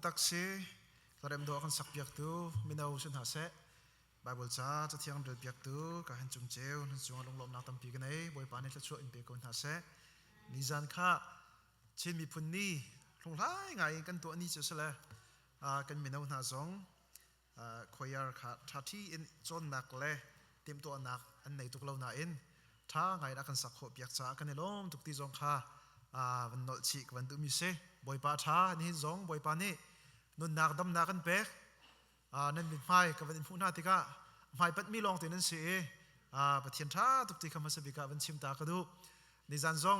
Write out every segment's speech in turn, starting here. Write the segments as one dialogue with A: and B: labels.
A: ตักเสกระเดมดอกันสักเปียกตูมินาอุสุนหาเสไบเบิลจ้าจะเที่ยงเดือดเปียกตูก็เห็นจุ่มเจวนั่นจงลงลมนักตั้มปีกันเอ้บอยปานี่จะช่วยอินเปกอนหาเสนิจันข้าเช่นมีพุ่นนี่ลงไล่ไงกันตัวนี้จะเสละกันมินาอุนหาสองคอยร์ขาทัที่อินจนนักเลยเตรียมตัวนักอันไหนตุกเราหน้าอินถ้าไงนักกันสักขบเปียกจ้ากันในลมตุกที่จงข้าวันนอชิกวันตุมิเสบอยปาท้านี่จงบอยปานี่นุนนักดำนักกันเป๊กนั่นเป็นไม้กับวันพูนาติกะไม้ปัดมีลองตัวนั้นเสียปะเทียนท้าตุกที่คำมาสบิกะวันชิมตากระดูในจันทร์จง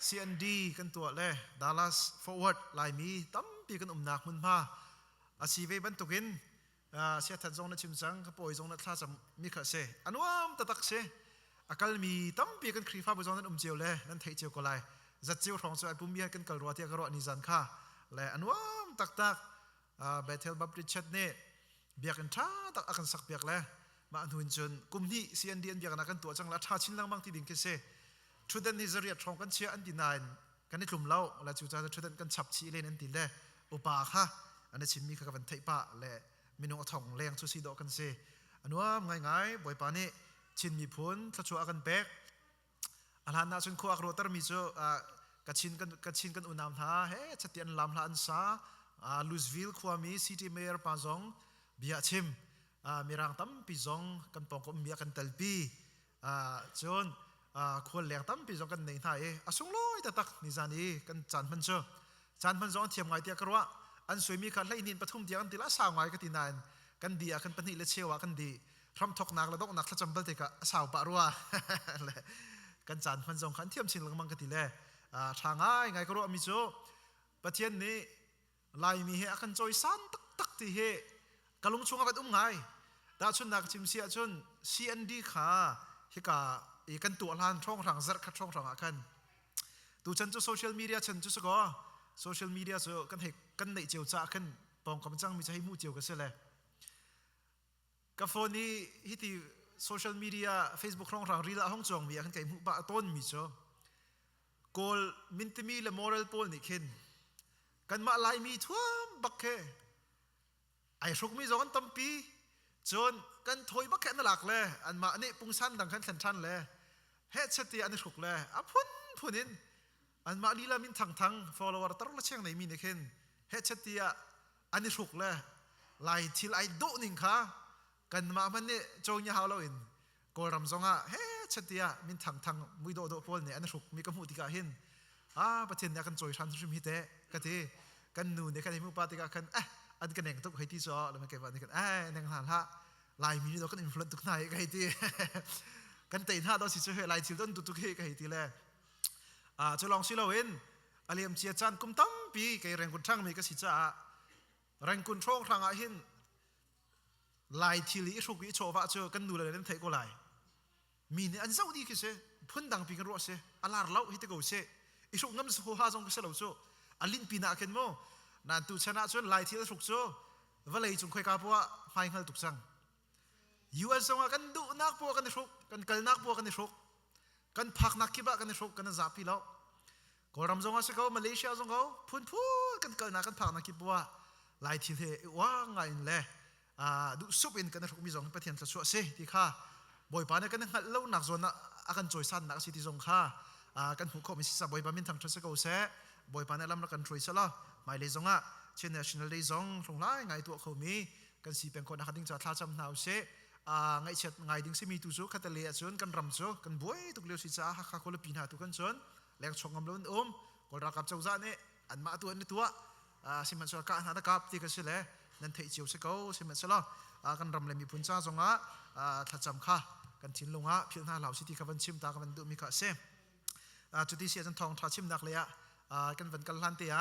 A: CND กันตัวเลย Dallas Forward ลายมีตั้มปีกันนักมุนมาอาชีพบันตุกินเสียทัดจงนั่นชิมจังกับปอยจงนั่นท่าจะมีข้าเสอันว่ามตะตักเสอาการมีตั้มปีกันครีฟ้าบจงนั่นเจียวเลยนั่นไทยเจียวก็เลยจัดเจียวของสวยปุ่มมีกันกลรัวที่กระโดดนิจันข้าและอันว่ามตักเบเทลบับริชัดเนี่ยเบียกันท่าตักอากันสักเบียกเลยมาอันหุ่นจนกุมนี้เสียนเดียนเบียกันนักกันตัวจังละท่าชิ้นลังบางที่ดิ่งเกษชุดเดินนิจเรียตรองกันเชียอันที่นายกันในกลุ่มเล่าและจุดจะชุดเดินกันฉับชีเลนอันที่เล่อุปาค่ะอันนี้ชิมมีกับวันไทยปะและมีนงทองแรงสุดสีดอกกันเสอันว่าง่ายๆบ่อยปานี่ชินมีพ้นถ้าชัวกันเป๊กอันนั้นน่าชนคู่อักโรตร์มีโจกัดชินกันอุณามท่าเฮ้ชัดเตียนลำลานซาลูสวิลความมีซิตี้เมย์ปาจงเบียชิมมีรังตั้มปีจงกันปองก็มีกันเตลปีจนคนแรงตั้มปีจงกันในไทยสุงลอยแต่ตักนิจานีกันจันพันเจจันพันจงเทียมไงเตียกรัวอันสวยมีการไล่นินปฐุมเดียกันตีละสาวไงกันตีนานกันดีกันปนิเลเชวกันดีทำทกนักแล้วต้องนักถ้าจำเป็นติกะสาวปะรัวกันจันพันจงขันเทียมชินลังมังกันตีเล่ทางง่ายไงก็รู้มิโจประเทศนี้ลายมีเหตุกันจอยสันตักที่เหตุกะลุงชงกับไงดาวชนนักจิมเสียชน CND ขาเฮกะอีกันตัวลานช่องทางจัดขัดช่องทางกันตัวฉันจะโซเชียลมีเดียฉันจะสกอโซเชียลมีเดียจะกันเหตุกันในเจียวจ้ากันปองกำจังมีใจให้มู่เจียวกันเสียเลยกับโฟนนี้ฮิติโซเชียลมีเดีย Facebook ช่องทางรีละห้องจองมีกันไก่มู่ปะต้นมีโจกอลมินติมีและมอรัลโพลนี่เข็นกันมาลายมีทั่วบักแค่ไอ้ชุกมีจอนตั้มปีจนกันถอยบักแค่นั่นหลักเลยอันมาอันนี้ปุ่งสั้นดังขันชันเลยเฮ็ดสติอันนี้ชุกเลยพุ่นินอันมาลีลามินทั้ง follower ตลอดเชียงไหนมีนี่เข็นเฮ็ดสติอันนี้ชุกเลยลายที่ลายโดนิ่งค่ะกันมามันนี่โจยาวเราอินกอลรำซงอ่ะเฮ็ดสติมินทั้งมุยโดโพลเนี่ยอันนี้ชุกมีกำหูติกาหินประเทศนี้กันจอยชันสุดมิเตะกันที่กันนู่นเนี่ยกันที่มุปาติกากันอันกันเองตุกให้ที่จอแล้วมันเก็บวันนี้กันเองหันละลายมีเราก็อินฟลูเอนซ์ตุกไหนกันที่กันเตะหน้าเราสิช่วยลายชิลตันตุกให้กันที่แหละจะลองชิลเอาเองอารมณ์เชียจันกุมตั้มปีกันแรงกุนช่างมีก็สิจ้าแรงกุนช่องทางอาหินลายชิลิชุกวิโชวะเจอกันดูเลยนั่นเทก็ลายมีเนี่ยอันเจ้าดีคือเสียพุ่นดังปีกันรัวเสียอาลาร์เล่าให้ตะโกเสียอิชุกน้ำสุขหาจงก็เสลาโจอลินปีนาเข็นโมนันตูชนะจนลายที่สุกโจว่าเลยจงคอยกาปัวไม่เงาตุกสังยูเอสจงกันดูนักปัวกันในชุกกันเกลนักปัวกันในชุกกันพักนักกิบะกันในชุกกันจับปีแล้วกอรำจงว่าสกาวมาเลเซียจงเขาพุ่นกันเกลนักกันพักนักกิบัวลายที่เทว่าไงเลยดูซุปอินกันในชุกมีจงประเทศจะช่วยเสียที่ข้าบ่อยปานกันนั่งเล่าหนักส่วนน่ะอากันจอยสั้นนักสิที่จงข้ากันหูเขาไม่สิสบายปามินทางทศกัณฐ์เสบ่อยปานนั้นลำนักกันช่วยซะละหมายเลขจงเช่น national day จงตรงไล่ไงตัวเขามีกันสีเป็นคนนักดิ้งจะท้าจำหนาวเสไงเช็ดไงดิ้งสิมีตุจุขัดเลี้ยจนกันรำจนกันบ่อยตุกเลี้ยวสิจ้าฮักคนละปีหน้าตุกันจนแรงชงกำลังก็รักกับเจ้าจ้าเนี่ยอันมาตัวนี้ตัวสิมันสุรการนักกับที่กันเสเลยนั่นเทจิวเสกเอาสิมันเสละกันรำเลยมีพุ่นจ้าจงท้าจำข้ากันทิ้งลงเพียงหน้าเหล่าสิที่กับวันชิมตากับวันดูมีข้าเสจุดที่เสียจันทองท้าชิมนักเลยกันวันกันลันเตีย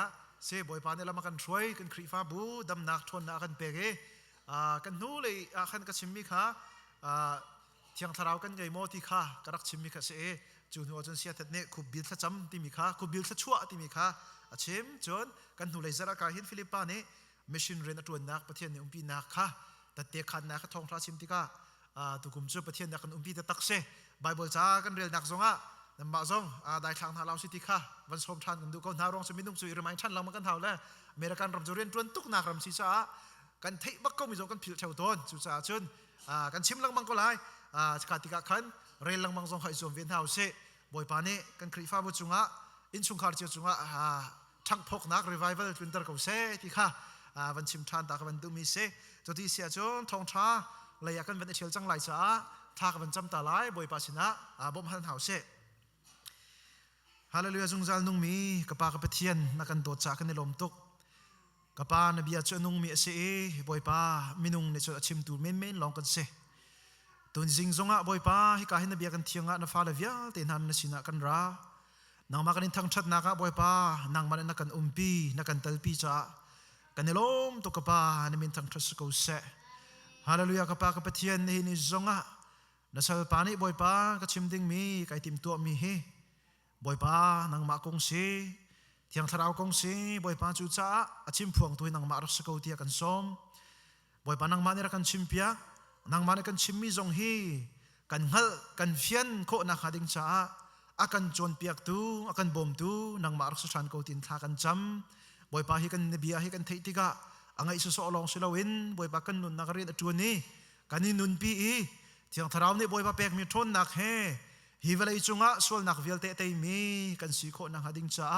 A: เสบ่อยปานเนี่ยเรามากันช่วยกันครีฟ้าบูดำนักทนนักกันเปเกกันนู้เลยขันกันชิมมิค่ะเที่ยงทาราวกันไงโมที่ค่ะกระดักชิมมิค่ะเสจูนหัวจนเสียทัดเนี่ยคุบบิลสัจจำที่มีค่ะคุบบิลสัจชั่วที่มีค่ะชิมจนกันนู้เลยจะรักการเห็นฟิลิปปินส์มิชชันเรนตัวนักประเทศเนี่ยปีนักค่ะแต่เด็กขันนักทองท้าชิมที่ค่ะตุกุมจูประเทศนักกันปีแต่ตักเสไบเบิลจ้ากันเรียนนักสงฆ์ นำมาซงได้ทางทางเราสิติค่ะวันสมทานกันดูก็นารองสมินุ่งสุยรมัยชันเรามากันเท่าแล้วอเมริกันรำจุเรียนจวนตุกนักรำศีรษะกันเทบักก็มีซงกันผิวชาวต้นสุสาชนกันชิมลังมังก็ไล่สกัดติกาขันเรลลังมังซงให้ส่วนเวียนเท้าเสบ่อยปานี้กันครีฟ้าบุจุงะอินชุงคาร์เจียจุงะทั้งพกนักรีไวเวลวินเตอร์เขาเสติค่ะวันชิมทานตากวันดูมีเสจุดที่เสียจนทองช้าเลยอยากกันวันเชียวจังไหลจ้าทากวันจำตาไล่บ่อยปาชนะบ่มหันเท้าเสฮาเลลูยาจงจัลนุ่งมีกปากระเทียนนักกันโดดจากกันในลมตกกปานบียจนุ่งมีเสบ่อยปามินุ่งในจุดชิมตูเม่นลองกันเสตุนจิงจงะบ่อยปาให้กาหินบียกันเทียงะนฟ้าเลวิลเตนันนสินะกันรานางมากันทั้งชัดนักบ่อยปานางมันนักกันปีนักกันตัลปีจ้ากันในลมตกกปานมินทั้งทัศกุเสฮาเลลูยากปากระเทียนในนิจงะนัสลปานิบ่อยปากระชิมดิ่งมีไก่ติมตัวมีเฮบ่อยปานางมาคงสีเที่ยงทราวคงสีบ่อยปาจูจ้าอาชิมพวงตัวนางมารักสกุลเทียกันซ้อมบ่อยปานางมาเนี่ยกันชิมเปียนางมาเนี่ยกันชิมมีจงฮีกันฮัลกันเฟียนโคนักหาดิงจ้าอากันจวนเปียกตูอากันบ่มตูนางมารักษาชันกูตินทากันจำบ่อยปาให้กันเนบียให้กันเทติกะอังไงสุสอลองสิลาวินบ่อยปากันนุนนักเรียนจวนนี้กันนี่นุนปีเที่ยงทราวนี่บ่อยปาเปียกมีทนนักเฮฮิวเลย์จุงะส่วนนักวิลเตเตมีกันสีโคนังหาดิงจ้า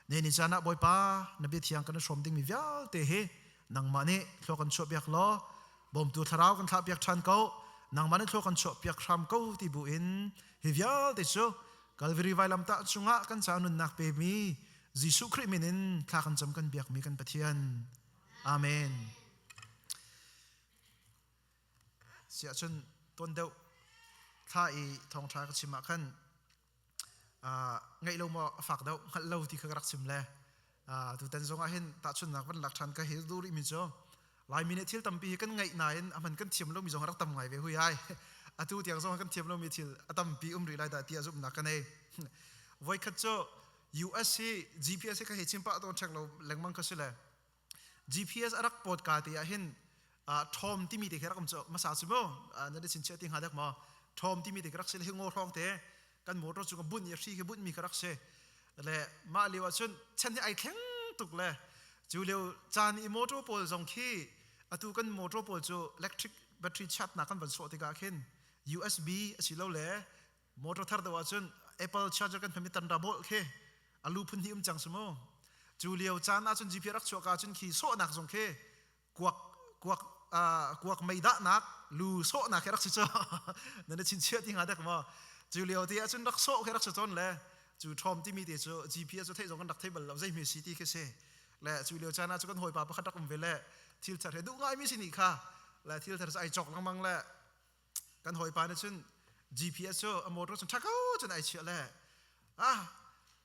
A: เนนิจานะบ่อยปานบีเทียงกันชมดิงมีวิลเตเฮนังมันนี่โลกันชอบเปียกล้อบ่มตัวทราวกันทับเปียกชันเขานังมันนี่โลกันชอบเปียกทรำเขาที่บุอินฮิวิลเตโซกัลวิริไวลำตาจุงะกันจานุนนักเปมีจิสุคริมินินข้ากันจำกันเปียกมีกันปะเทียนอาเมนเสียจนต้นเดียวถ้าอีทองชายก็ชิมมาขั้นไงเรามาฝากเดาขัดเราที่เขารักชิมเลยตัวเต็นทรงอาเห็นตัดชุนนักวันหลักฐานก็เห็นดูริมิจ้าหลายมินิทิลตั้มปีกันไงนายมันกันเทียมเรามีทรงรักตั้มไงไปหุยไอ้ตัวเตียงทรงกันเทียมเรามีทิลตั้มปีรีไล่แต่เตียจุบนักกันเองไว้ขัดจ้า USC GPS ก็เห็นชิมปะตอนเช็คเราแหล่งมังก็สิเลย GPS รักปอดกาตีอาเห็นทอมที่มีเด็กรักมันจะมาสาวสมอนั่นได้สินเชื่อที่หาได้มาทอมที่มีเด็กรักเสียให้งอท้องเตะกันหมดรถจุกบุญอย่างที่คือบุญมีกรักเสียและมาเลี้ยวชนฉันที่ไอแข็งตุกเลยจูเลี้ยวจานอีโมโตโพลจงขี้ตัวกันโมโตโพลจูอิเล็กทริกแบตเตอรี่ชาร์จนักกันบรรจุติกาขึ้น USB สิเล่าเลยโมโตทัดตัวชน Apple Charger กันเป็นตันดับเบิลขี้อาลูพุ่นหิมจังสมอจูเลี้ยวจานอาจน GPS รักชัวกาจนขี้โซ่หนักจงขี้กวกไม่ได้นักลูโซ่นักแค่รักษาจ้านั่นเป็นชิ้นเชื่อที่หาได้ก็มาจูเลียวที่อาจจะรักโซ่แค่รักษาจ้าเลยจูทอมที่มีเดี๋ยว GPS จะเทส่งกันดักเทเบิลเราจะมีซิตี้แค่เซ่และจูเลียวจาน่าจะกันหอยปลาประคัดดักมันเวล่ทิลเทอร์ดูง่ายไม่สินี่ค่ะและทิลเทอร์ไอจอกลังมังแหละกันหอยปลาเนี่ยจน GPS จ้าอโมโตจนชักเอาจนไอเชื่อแหละ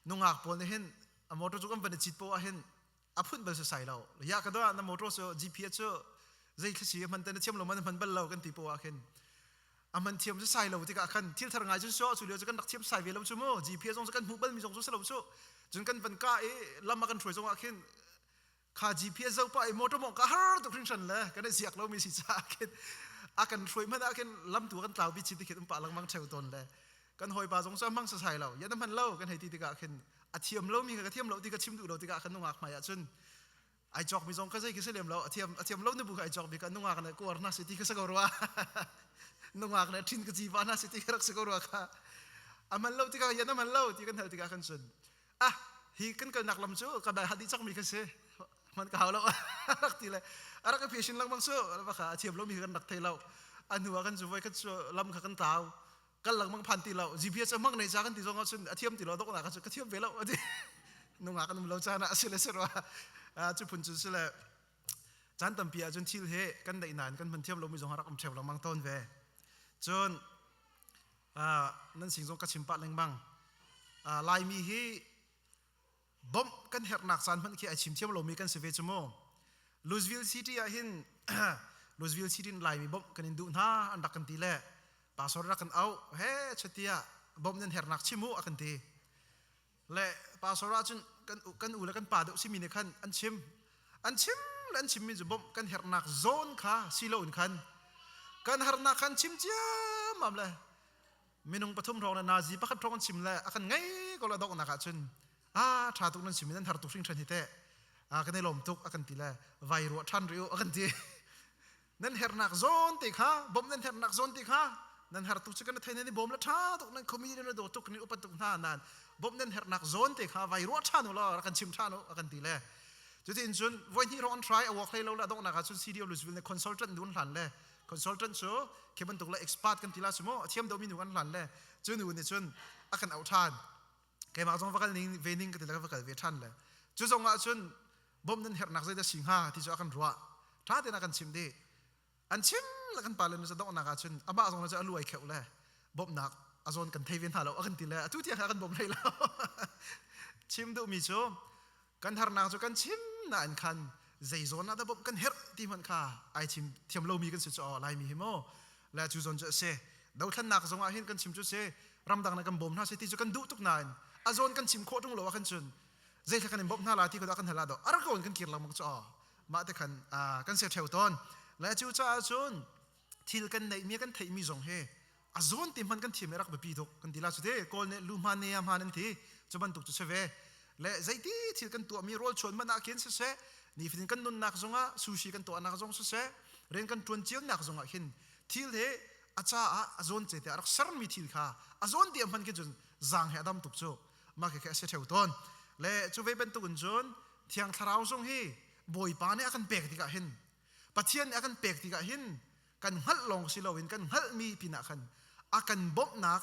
A: นุ่งหักปนเห็นอโมโตจุกันเป็นจิตโปเห็นพุ่นเบลใส่เราอยากกันด้วยอโมโตจ้า GPS จ้าใจที่สิ่งมันแต่เชื่อมลงมันเบลเรากันที่ปัวขึ้นมันเชื่อมจะใส่เราที่กันกันที่ทางไงจะช่วยสุดเดียวจะกันดักเชื่อมใส่เวลาชั่วโมง GPS จะกันมูเบลมีส่งชั่วเราชั่วจนกันเป็นก้าลำมากันช่วยส่งขึ้นข้า GPS จะไปมอเตอร์มองก็ฮาร์ดครึ่งชันเลยกันได้เสียกเรามีสิทธิ์ขึ้นกันช่วยมันขึ้นลำตัวกันเต่าบิดชิดที่ขึ้นป่าลังมังเชลตนเลยกันหอยป่าส่งชั่วมังใส่เรายันน้ำมันเล่ากันให้ที่ที่กันขึ้นเทียมเรามีกันเทียมเราที่กันชิมดูเราที่กันนุ่งหักมาจนไอจอกมีจงก็ใช่คือเสลียมเราเทียมเราเนี่ยบุกไอจอกมีกันนุ่งหักเนี่ยกูอร์นาสิที่ก็สกอรัวนุ่งหักเนี่ยทิ้งกับจีบานาสิที่ก็รักสกอรัวค่ะมันเราที่กันยันน้ำมันเราที่กันเท่าที่กันส่วนฮีกันกันนักลำชั่วกันได้ฮัดดิจักมีกันเสมันก็เอาเรารักทีเลยรักกับเพียชินลังบางชั่วแล้วว่าค่ะเทียมเรามีกันนักเทเราหัวกันช่วยกันชั่วลำกันเท้ากันหลังมังพันตีเรา GPS มังในจากกันตีจงเอาส่วนเทียมตีเราต้องหนักกันส่วนก็เทียมไปแล้วนุ่งหักกันเราจะน่าเสียเลยเสียว่าจุดพุ่นจุดเสลจันตั้มปีจนทิลเฮกันได้นานกันพันเทียมเรามีจงหารักอมเชลเรามังต้นเวจนนั่นสิ่งจงกระชิมปัดแรงบังลายมีฮีบ่มกันเห็ดหนักสันพันขี้ไอชิมเทียมเรามีกันเสวจโมลูสวิลซิตี้อาหินลูสวิลซิตี้ลายมีบ่มกันอินดูน่าอันดักกันตีเล่ปาสอรักกันเอาเฮ้เฉตี้บ่มนั่นเห็ดหนักชิมูอักันตีเล่ปาสอรักจนกันอูแล้วกันป่าเดี๋ยวสิมีในขั้นอันชิมและอันชิมมีจุบ่มกันเห็ดหนักโซนค่ะซีโลนคันกันเห็ดหนักคันชิมเจ้ามั่มเลย มินุงปฐุมรองนาจีปะคัดรองชิมแลอากันไงก็ละดอกนักชุนชาตุกนั้นชิมนั้นหาตุกชิงชันฮิเตกันในลมตุกอากันตีแลไวรัวทันริวอากันตีนั่นเฮร์นักโซนติค่ะบ่มนั่นเฮร์นักโซนติค่ะนั่นหาตุกชิกันไทยนี่บ่มละชาตุกนั้นคอมมิวนิตี้โดตุกนี่อุปตุกท่านั้นบ่มนั่นเฮร์นักโซนติค่ะไวรัวทันอุลาอากันชิมทันอากันตีแลจุดที่จุนวันที่เราอันทรายเอาวอกเลยเราละดอกนักชุนซีดีโอลุสวิลในคอนซัลแทนต์ดูนหลันเลยคอนซัลแทนต์โซ่เก็บบันตุกละเอ็กซ์พาร์ตกันทีละสมมติเทียมโดมินูกันหลันเลยจุนวันนี้จุนอากันเอาทานแกมาจงฟังกันนิ่งเวนิ่งกันทีละฟังกันเวทันเลยจุดจงอาจุนบ่มนั้นเห็นนักใจจะสิงหาที่จะอากันรัวท้าเดินอากันชิมดีอันชิมแล้วกันปาเลนจะดอกนักจุนอาบ้าจงจะอร่อยเขียวเลยบ่มนักอาจนกันเทวินหาเราอากันทีละทุกที่อากันบ่มเลยแล้วชิมดูมีโจกันหานักจุกันชิมน่าอันคันใจโซนน่าจะบ่มกันเฮร์ที่มันค่ะไอชิมเทียมเรามีกันสุดจ่อลายมีหิมะและจุดจนจะเสดาวทันนักจงอาเห็นกันชิมจุดเสรำดังนักกันบ่มน่าเสที่จุกันดุทุกนานอาจนกันชิมโคตรงโลกันจุนใจถ้ากันบ่มน่าลาที่ก็ได้กันหาลาดอะไรก็วันกันเกี่ยวกับมังจ่อมาแต่กันเสียเท่าตอนและจุดจ้าจุนที่กันในมีกันไทยมีจงเฮอาจนที่มันกันทีมรักแบบปีทุกกันดีลาสุดเดก็เนี่ยลูมันเนี่ยมานั่นที่จะบรรทุกจุดเสวและใจที่กันตัวมีโรลชนมันนักเขียนเสนี่ฟินกันนุนนักจงอ่ะซูชิกันตัวนักจงสุดเสเรียนกันทวนเจียนนักจงอ่ะเห็นที่เลอาจารย์อาจนเจตรักสรมีที่ค่ะอาจนเดียมันกันจนจางเหตุดำตุกโจมาแค่เสียเท่าต้นและจูเวเป็นตุนจนเที่ยงทาราวจงฮีบอยปานเนี่ยกันเปกที่กะเห็นปะเทียนเนี่ยกันเปกที่กะเห็นกันหัดลงสิเราเห็นกันหัดมีปีนักขันอากันบ่มนัก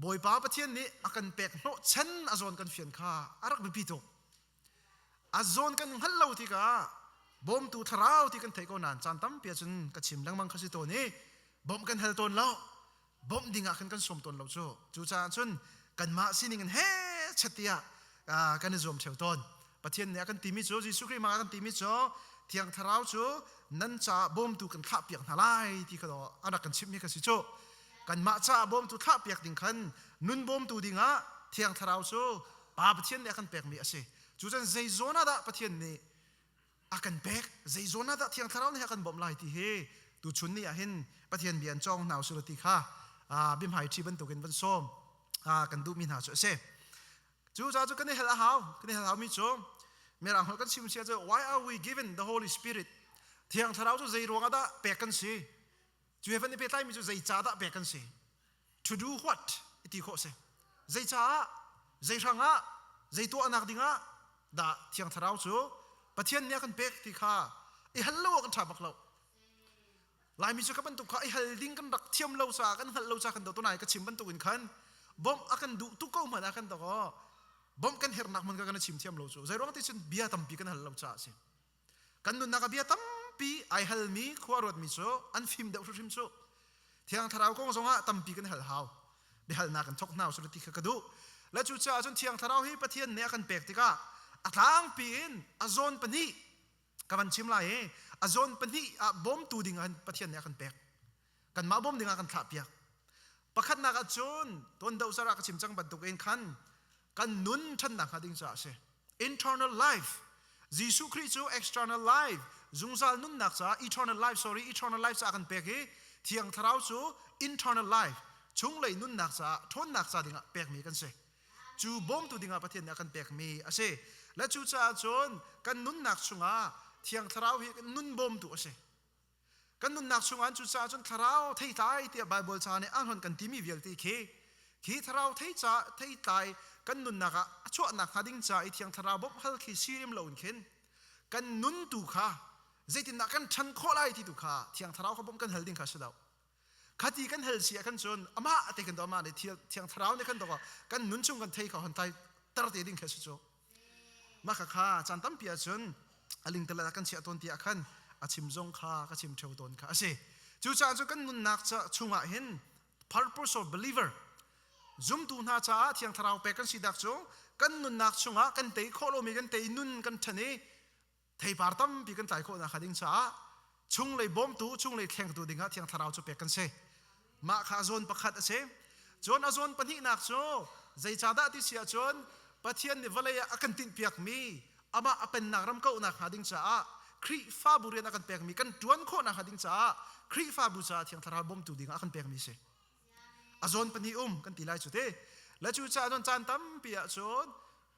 A: บอยปาปะเทียนนี้อากันเปกโนฉันอาจนกันเฟียนค่ะอารักแบบปีตุอาจนกันหัดเราที่กะบ่มตูทาราวที่กันเทก็นานจันตั้มเปียจนกระชิมลังมังคสิโตนี้บ่มกันหัดต้นเราบ่มดิ่งกันสมต้นเราจูจานจนกันมาสินิงกันเฮชัดเตียกันในรวมเท่าต้นประเทศเนี่ยกันตีมิโจจิสุครีมากันตีมิโจเที่ยงทาราวโจนั่นจะบ่มตูกันขับเปียกนาไลที่เขาอันนั้นกันชิมมีกันสิโจกันมาจะบ่มตูขับเปียกดิ่งขันนุนบ่มตูดิ่งอ่ะเที่ยงทาราวโจป่าประเทศเนี่ยกันเปียกมีอะไรจูจันใจโซน่าดะประเทศนี้อากันเปียกใจโซน่าดะเที่ยงทาราวเนี่ยกันบ่มไล่ที่เฮตูชุนนี่เห็นประเทศเบียนจองหนาวสุดที่ค่ะบิมหายที่บรรทุกินบรรส้มกันดูมีหนาเสจูจ้าจูกันนี่เฮลามิโจเมื่อเราคนกันชิมเสียจะ why are we given the Holy Spirit เที่ยงทาราวจูใจรัวกันได้เปียกกันสิจูเฮฟันนี่เปียกได้มิโจใจจ้าได้เปียกกันสิ to do what ที่เขาเสใจจ้าใจช่างอ่ะใจตัวอนักดิ่งอ่ะด่าเที่ยงทาราวจูประเทศนี้กันเปียกที่ค่ะไอ้ฮัลโหลกันชาบักเราลายมิโจกับมันตุกค่ะไอ้ฮัลดิ้งกันรักเทียมเราซากันฮัลโหลซากันตัวไหนก็ชิมมันตุกินขันบ่มอากันดูตุกเขาเหมือนอากันตัวก็บ่มกันเฮร์นักมันก็กันชิมเทียมเราจูใจร้องที่ฉันเบียตั้มปีกันฮัลโหลซาสิกันนุนนักเบียตั้มปีไอฮัลมีขวารถมิโจอันฟิล์มเดาชิมโจเที่ยงทาราวก็งงอ่ะตั้มปีกันฮัลฮาวเบียฮัลนักกันทกหนาวสุดที่เขาดูและจูจ้าจนเที่ยงทาราวให้ประเทศเนี่ยกันเปกติกะอัตางปีนอาโซนปนีกันชิมลายอาโซนปนีบ่มตูดิ่งกันประเทศเนี่ยกันเปกกันมาบ่มดิ่งกันขับเปียกประคัดนักจนต้นเดาสระกชิมจังบัดตุกเองคันกันนุนฉันนักหาดิ่งจ่าเส internal life ยิสุคริสต์ external life จุงซาลนุนนักจ่า eternal life จ่ากันเปกเที่ยงทาราวจู internal life ชุงเลยนุนนักจ่าทนนักจ่าดิ่งเปกมีกันเสจูบ่มตูดิ่งประเทศเนี่ยกันเปกมีเสและจูจ่าจนกันนุนนักชุงเที่ยงทาราวนุนบ่มตูเสกันนุนนักชุงอันจุดจ้าจนทาราวที่ตายที่ไบเบิลชาเนี่ยอ่านหันกันที่มีเวลที่ขี้ทาราวที่จ้าที่ตายกันนุนนักชั่วนักหาดิ้งจ้าไอเทียงทาราวบ่มฮัลขี้ซีริมเหล่านี้กันนุนตูค่ะใจตินักกันชันโคไลที่ตูค่ะเทียงทาราวเขาบ่มกันฮัลดิ้งข้าศึกดาวขัดที่กันฮัลเสียกันจนอามาแต่กันตัวมาเนี่ยเทียงทาราวเนี่ยกันตัวกันนุนชุงกันที่เขาหันไทยตระเตดิ้งข้าศึกมาค่ะจันตั้มเปียจนอลิงตะละกันเสียตนที่อาคันอาชิมจงข้าก็ชิมเท่าตนข้าสิจูจ้าจูกันนุนนักจะชุงอ่ะเห็น purpose of believer จุ่มตูน่าจ้าเที่ยงทาราวเปกันสิดักจูกันนุนนักชุงอ่ะกันเตะโคโลมีกันเตะนุนกันชนีเทปาร์ตัมปีกันไต่โคนักดิ้งจ้าชุงเลยบ่มตูชุงเลยแข่งตูดิ้งอ่ะเที่ยงทาราวจูเปกันเสมาข้าโซนประคัดเสจนอาโซนปนินักจูใจจ้าได้ที่เสียจนปะเทียนในวันเลยอากันติดเปียกมีอามาเป็นนักรำเก้านักดิ้งจ้าครีฟ้าบุเรียนอากันเปียกมีกันจวนโคนักดิ้งจ้าครีฟ้าบุษาเที่ยงทาราวบ่มตูดิ้งอากันเปียกมีเสอ azon pani kan tilai chu te la chu cha don chan tam pia chon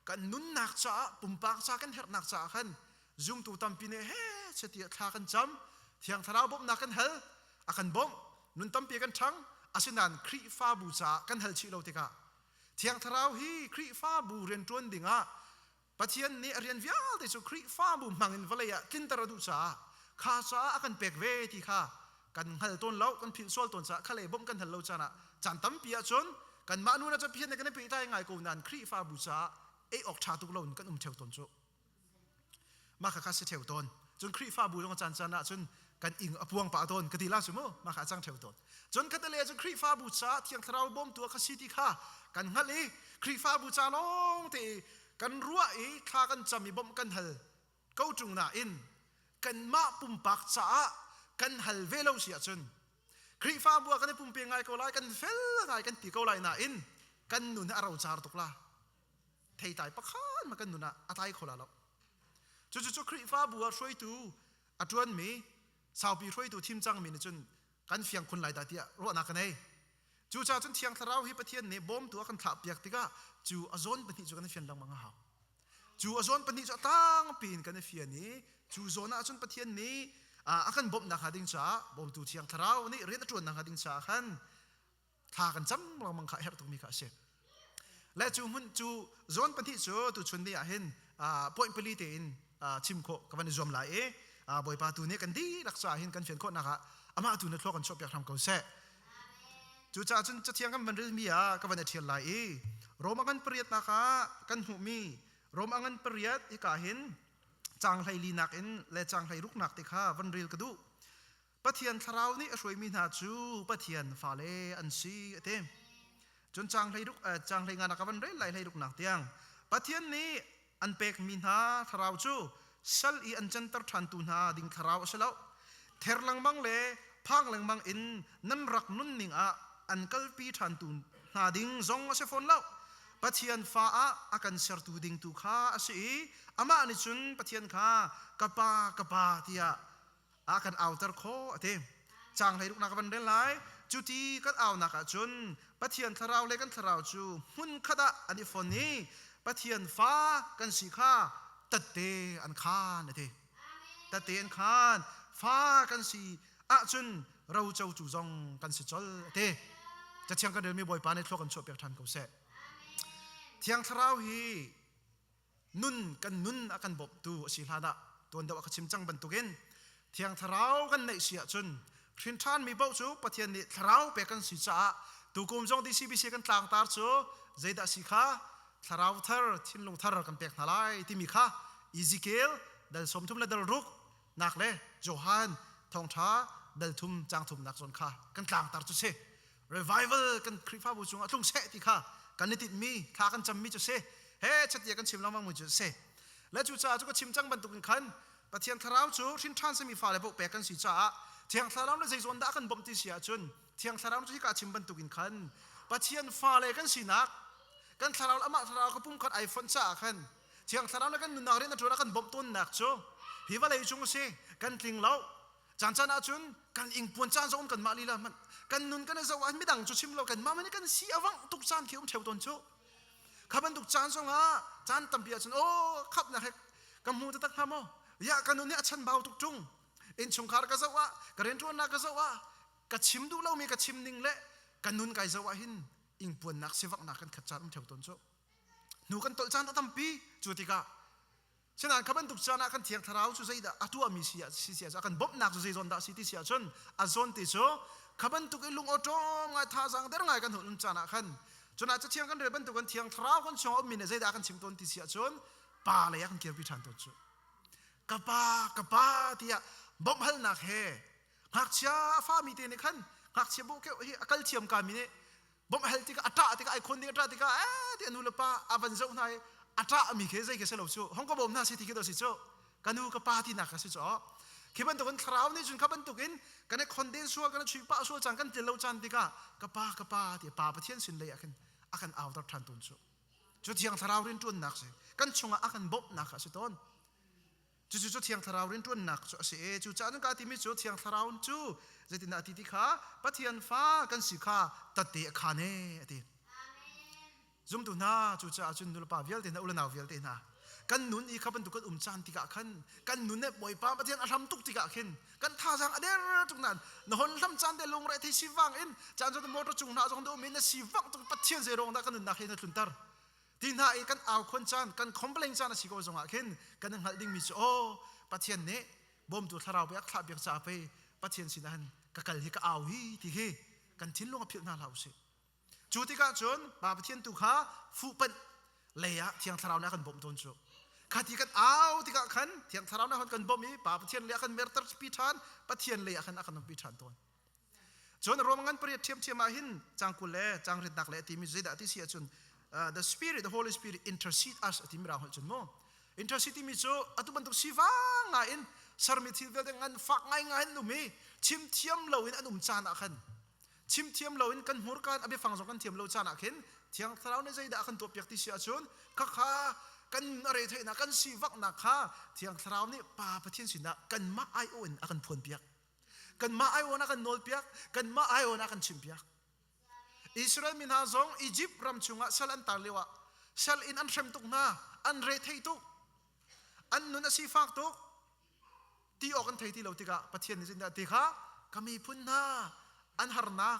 A: kan nun nak cha pumpak cha kan her nak cha khan zum tu tam pi ne he chetia thla kan cham thiang tharau bom nak kan hal akan bom nun tam pi kan thang asinan khri fa bu cha kan hal chi lo te ka thiang tharau hi khri fa bu ren tuan dinga pathian ni arian vial te chu khri fa bu mangin valaya kin taradu cha kha cha akan pek ve ti kha kan hal ton lo kan phil sol ton cha khale bom kan hal lo cha na chan tam pia chon kan ma nu na cha phian ne kan pi tai ngai ko nan khri fa bu cha e ok tha tuk lon kan theu ton chu ma kha se theu ton chon khri fa bu long chan chan na chon kan ing apuang pa ton ka ti la sumo ma kha chang theu ton chon ka te le chon khri fa bu cha thiang tharau bom tu kha siti kha kan ngali khri fa bu cha long te kan ruwa e kha kan chami bom kan hal ko chung na in kan ma pum pak cha kan hal velo sia chun khri fa bu kan pum pe ngai ko lai kan fel ngai kan ti ko lai na in kan nun arau char tuk la thei tai pakhan ma kan nuna atai khola lo chu khri fa bu a shroi tu atun mi sau pi shroi tu thim chang mi ni chun kan fiang khun lai da tia ro na kan ei chu cha chun thiang tharau hi pathian ne bom tu kan tha piak tika chu azon pani chu kan fian lang manga ha chu azon pani cha tang pin kan fian ni chu zona chun pathian ni akan bom na khading cha bom tu thiang tharau ni ren atun na khading cha khan tha kan cham lang mang kha her tu mi kha se la chu mun chu zon pani chu tu chun ni a hen point pali te in chim kho ka van zom lai boy pa tu ne kan di raksa hin kan fian kho na kha ama tu na thlo kan chop yak tham ko se chu cha chun cha thiang kan man ri mi ka van thial lai rom angan priat na kha kan hu mi rom angan priat I ka hin chang lai li nak in le chang lai ruk nak te kha van ril ka du pathian tharau ni a roi mi na chu pathian fa le an si ate chun chang lai ruk chang lai nga na ka van ril lai ruk nak tiang pathian ni an pek mi na tharau chu sal I an chan tar than tu na ding tharau selo ther lang bang le phang lang bang in nan rak nun ning an kalpi than tu na ding zong se phone lo pathian fa akan ser tu ding tu kha asi ama ni chun pathian kha kapa tia akan outer kho ate chang lai ruk na ka ban rel lai chuti kan aw na ka chun pathian tharau le kan tharau chu hun khada ani phone ni pathian fa kan si kha tatte an khan ate tatte an khan fa kan si chun rau chau chu zong kan si chol ate cha chiang kan mi boy pa ne thlok kan chop yak than ko se thiang tharau hi nun kan nun akan bob tu si hlada ton da ka chim chang ban tugen thiang tharau kan nei sia chun thrin than mi bo chu pathian ni tharau pe kan si cha tu kum jong di cbc kan tlang tar chu zaida si kha tharau thar thin long thar kan pek nalai ti mi kha ezekiel dal som thum la dal ruk nak le johan thong tha dal thum chang thum nak zon kha kan tlang tar chu se revival kan khrifa bu chung atlung se ti kha kan ni tit mi kha kan cham mi chu se he chatia kan chim lamang mu chu se la chu cha chu ko chim chang ban tu kan pathian tharau chu thin than se mi fa le bo pe kan si cha thiang tharau le zeizon da kan bom ti sia chun thiang tharau chu ka chim ban tu kan pathian fa le kan si nak kan tharau ama tharau ko pum khat iphone cha khan thiang tharau le kan nu na ren na thura kan bom ton nak chu hi wa le chung se kan tling lo chan chan a chun kan ing pon chan zon kan ma li la man kan nun kan za wa mi dang chu chim lo kan ma man kan si awang tuk chan khium theu ton chu khaban tuk chan song chan tam pia chun khap na he kam hu ta tak ha mo ya kan nun ne achan bau tuk chung in chung khar ka za wa ka ren tu na ka za wa ka chim du lo mi ka chim ning le kan nun kai za wa hin ing pon nak sewak na kan khat chan theu ton chu nu kan tol chan ta tam pi chu ti ka Senan kaban tuk chana kan thiang tharau chu zaida atua mi sia kan bob nak chu zon da city sia chon azon ti cho kaban tuk lung otom ngai tha jang der ngai kan hun chana khan chuna cha thiang kan re ban tuk kan thiang tharau kan chong mi ne zaida kan chim ton ti sia chon pa le ya kan ker pi than to chu kapa tia bob hal nak he hak cha fa mi te ne khan hak che bo ke hi akal thiam ka mi ne bob hal ti ka ata ti ka ai khon ti ata ti ka ti anu le pa avan zo nai ata mi ke zai ke se lo chu hong ko bom na se ti ke do si chu kanu ka pa ti na ka si chu ke ban to kan thrau ni chun ka ban to kin kan e condense so kan chui pa so chang kan te lo chan ti ka pa ti pa pathian sin le akan out of than tun chu thiang thrau rin tun nak se kan chunga akan bob na ka si ton จู่ๆเทียงทาราวรินต้นหนักจู่เสจู่จ้านึกการที่มีจู่เทียงทาราวจู่เจตินาติติขาปะเทียนฟ้ากันสิขาตัดเตะขาเน่ติซุ่มตุนาจู่จ้าจุนนุลปาเวลเตนะอุลนาวเวลเตนะกันนุนอีขับเป็นตุกันจานติกะขันกันนุนเนี่ยบ่อยป้าปะเทียนอาทำตุกติกะขันกันท่าจังอเดรตุกนั้นนหนทำจานเดลงไรที่สิวังอินจานจนมอตจุงนาจงดูมินสิวังตุกปะเทียนเซรงนักกันนุนนักเห็นตุนตาที่น่าอีกันเอาคนจานกันคอมเพลงจานสิโกจงอาขันกันนึกหัดดิ่งมิโอปะเทียนเนี่ยบ่มตุทาราวเบียกทับเบียกจ่าไปปะเทียนสินันกะกัลฮิกะเอาฮีที่เฮกันทิ้งลงอภิรนาลาวสิจูติกะจนปาปะเทียนตุขาฟูเป็นเลยะเทียงทาราวนักกันบ่มต้นจูขัดกันเอาติกะขันเทียงทาราวนักกันบ่มีปาปะเทียนเลยะกันเมรตร์สปีชานปะเทียนเลยะกันอากันปีชานต้นจนรวมกันเปรียบเทียมมาหินจังกุเลจังริดนักเลที่มีใจดะที่เสียจนthe Spirit the Holy Spirit intercede us ที่มีเราจนโม intercede มีจูอัตุบันตุสิวังไงอินสารมิทิเวลงานฝักไงนุ่มชิมเทียมเราอินอนุมจานะขันชิมเทียมเราอินกันหัวกันอภิฟังสงกันเทียมเราจานะขันเทียงทาราวในใจดะขันตัวเปียกที่เสียจนข้ากันอะไรเท่นะกันสิวักนักข้าเทียงทาราวนี่ป่าประเทศสินะกันมาไอโอนอากันพวนเปียกกันมาไอโอนอากันโนลเปียกกันมาไอโอนอากันชิมเปียกอิสราเอลมินาซงอียิปต์รำชงะเซลันตาเลวะเซลอินอันเชมตุกนาอันเรทให้ตุกอันนุนสิฟักตุกที่ออกกันไทยที่เราติกะประเทศนี้สินะติกะก็มีพุ่นนาอันหารนัก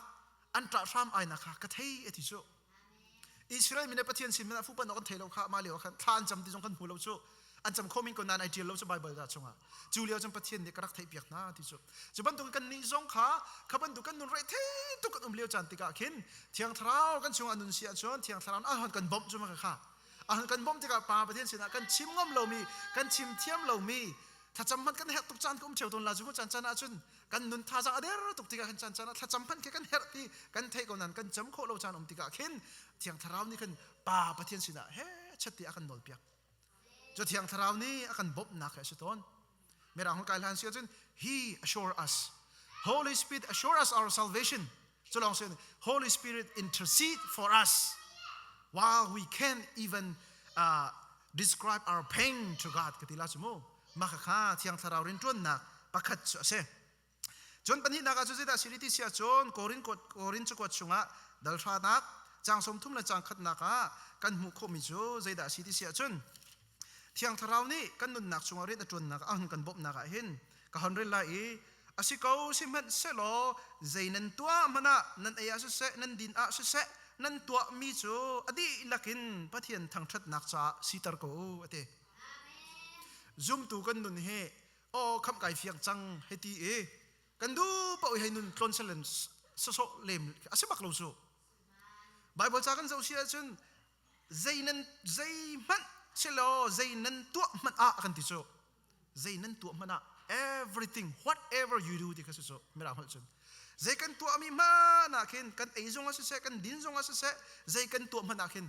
A: อันตราชามไอนักค่ะก็ไทยเอติโซอิสราเอลมีในประเทศสิมันฟูปันออกกันไทยเราค่ะมาเลี้ยวค่ะทานจำที่จงกันหูเราโซอันจำข้อมินคนนั้นไอเดียเราจะไบเบิลได้ชงอ่ะจูเลียวจำประเทศนี้กระดักไทยเปียกหน้าที่โซจะบันตุกันนิจงค่ะขับบันตุกันนุนไรเทตุกันเลี้ยวจันติกะขินเทียงทราวกันชงอนุนเสียชนเทียงทราวอาหารกันบ่มจุมาค่ะอาหารกันบ่มติกะปาประเทศสินะกันชิมงอมเรามีกันชิมเทียมเรามีถ้าจำมันกันเฮตุกจานก็เชื่อตนลาจุงจันจันอาจุนกันนุนท่าจังอเดรตุกติกะขันจันจันถ้าจำมันกันเฮตุที่กันเทกันนั้นกันจำโคเราจานติกะขินเทียงทราวนี่กันปาประเทศสินะเฮ้ชัดที่อากันนอลเปียกจะเทียงทราวนี่อากันบ่มนักสุดต้นเมื่อเราของการลันเสียจน He assure us Holy Spirit assure us our salvation จะลองเสีย Holy Spirit intercede for us while we can't even describe our pain to God กติลาจมูมาข้าเทียงทราวรินต้นนักประคัดเสจนปัญหานักจุดที่ได้สิริที่เสียจนโกรินจะกดชงะดัลชานักจางสมทุมและจางขัดนักกันมุขมิจูใจได้สิริที่เสียจนเทียงทราวนี่กันนุนนักชงอรินจนนักอันกันบบนักเห็นกันเรลัยอาศัยเขาสิมันเสลอใจนั้นตัวมันนั่นเออาเสนั่นดินอาเสนั่นตัวมิจูอดีลักินปะเทียนทางชัดนักจ่าสิตรโกเตซุ่มตูกันนุนเฮโอ้คำไก่เฟียงจังเฮตีกันดูป่วยให้นุนคลอนเซเลนสโซเลมอาศัยบักโลโซไบเบิลจากกันเจ้าเสียจนใจนั้นใจมันเชลโใจนั้นตัวมันกันที่โซใจนั้นตัวมันeverything whatever you do ที่เขาโซไม่รับหัวจนใจกันตัวมีมันเข็นกันไอจงอาศัยกันดินจงอาศัยใจกันตัวมันเข็น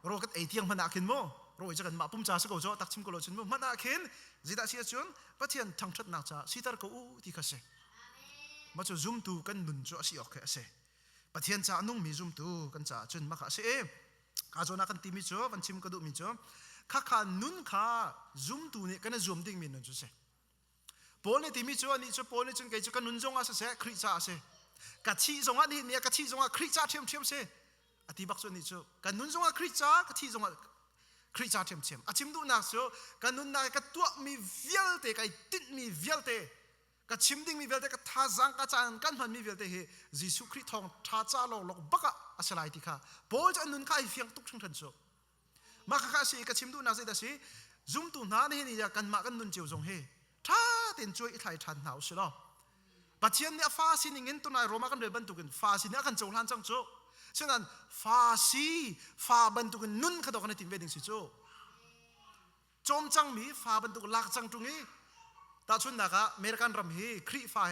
A: รอกันไอเทียงมันเข็นโมรอจะกันมาปุ่มจ่าสกุลโจตักชิมกุลชนโมมันเข็นใจได้เสียจนปะเทียนทางชัดนักจ่าสิตาร์กูที่เขาเสมาจะซุ่มตูกันนุนโจสิออกเขาเสปะเทียนจ่านุ่งมีซุ่มตูกันจ่าจนมาเขาเสอาจนักกันตีมิโจวันชิมกระดูมิโจข้าขานุนข้าซุ่มตูนี่กันซุ่มดิ้งมินนุนจุเสปอลนี่ที่มิโจนี่จะปอลนี่จนเกิดจะกันนุนจงอาเสคริจ่าเสกัดชีจงอานี่เนี่ยกัดชีจงอาคริจ่าเทียมเสอธิบักส่วนนี่จะกันนุนจงอาคริจ่ากัดชีจงอาคริจ่าเทียมอาชิมดูนักโซกันนุนนักกัดตัวมีเวลเตกัดติดมีเวลเตกัดชิมดิ้งมีเวลเตกัดท่าจังกัดจานกันมันมีเวลเตเฮยิสุคริสต์ทองท่าจ้าโลกบักอาศัยที่ข้าปอลจะนุนข้าเฟียงตุกทั้งทันโซมาข้าสิกับชิมดูนักสิดาสิซุ่มตูน่านี่นี่จะกันมากันนุนเจียวจงเฮถ้าเต็นช่วยไทยทันหนาวสิล่ะปัจจัยเนี่ยฟ้าสินิเงินตัวนายโรมากันเดินบรรทุกันฟ้าสิเนี่ยกันโจลันจังโจฉะนั้นฟ้าสิฟ้าบรรทุกันนุ่นขดกันในถิ่นเวดิงสิโจจอมจังมีฟ้าบรรทุกลักจังตรงนี้ตาชุนนักเมริกันรำฮีครีฟ้า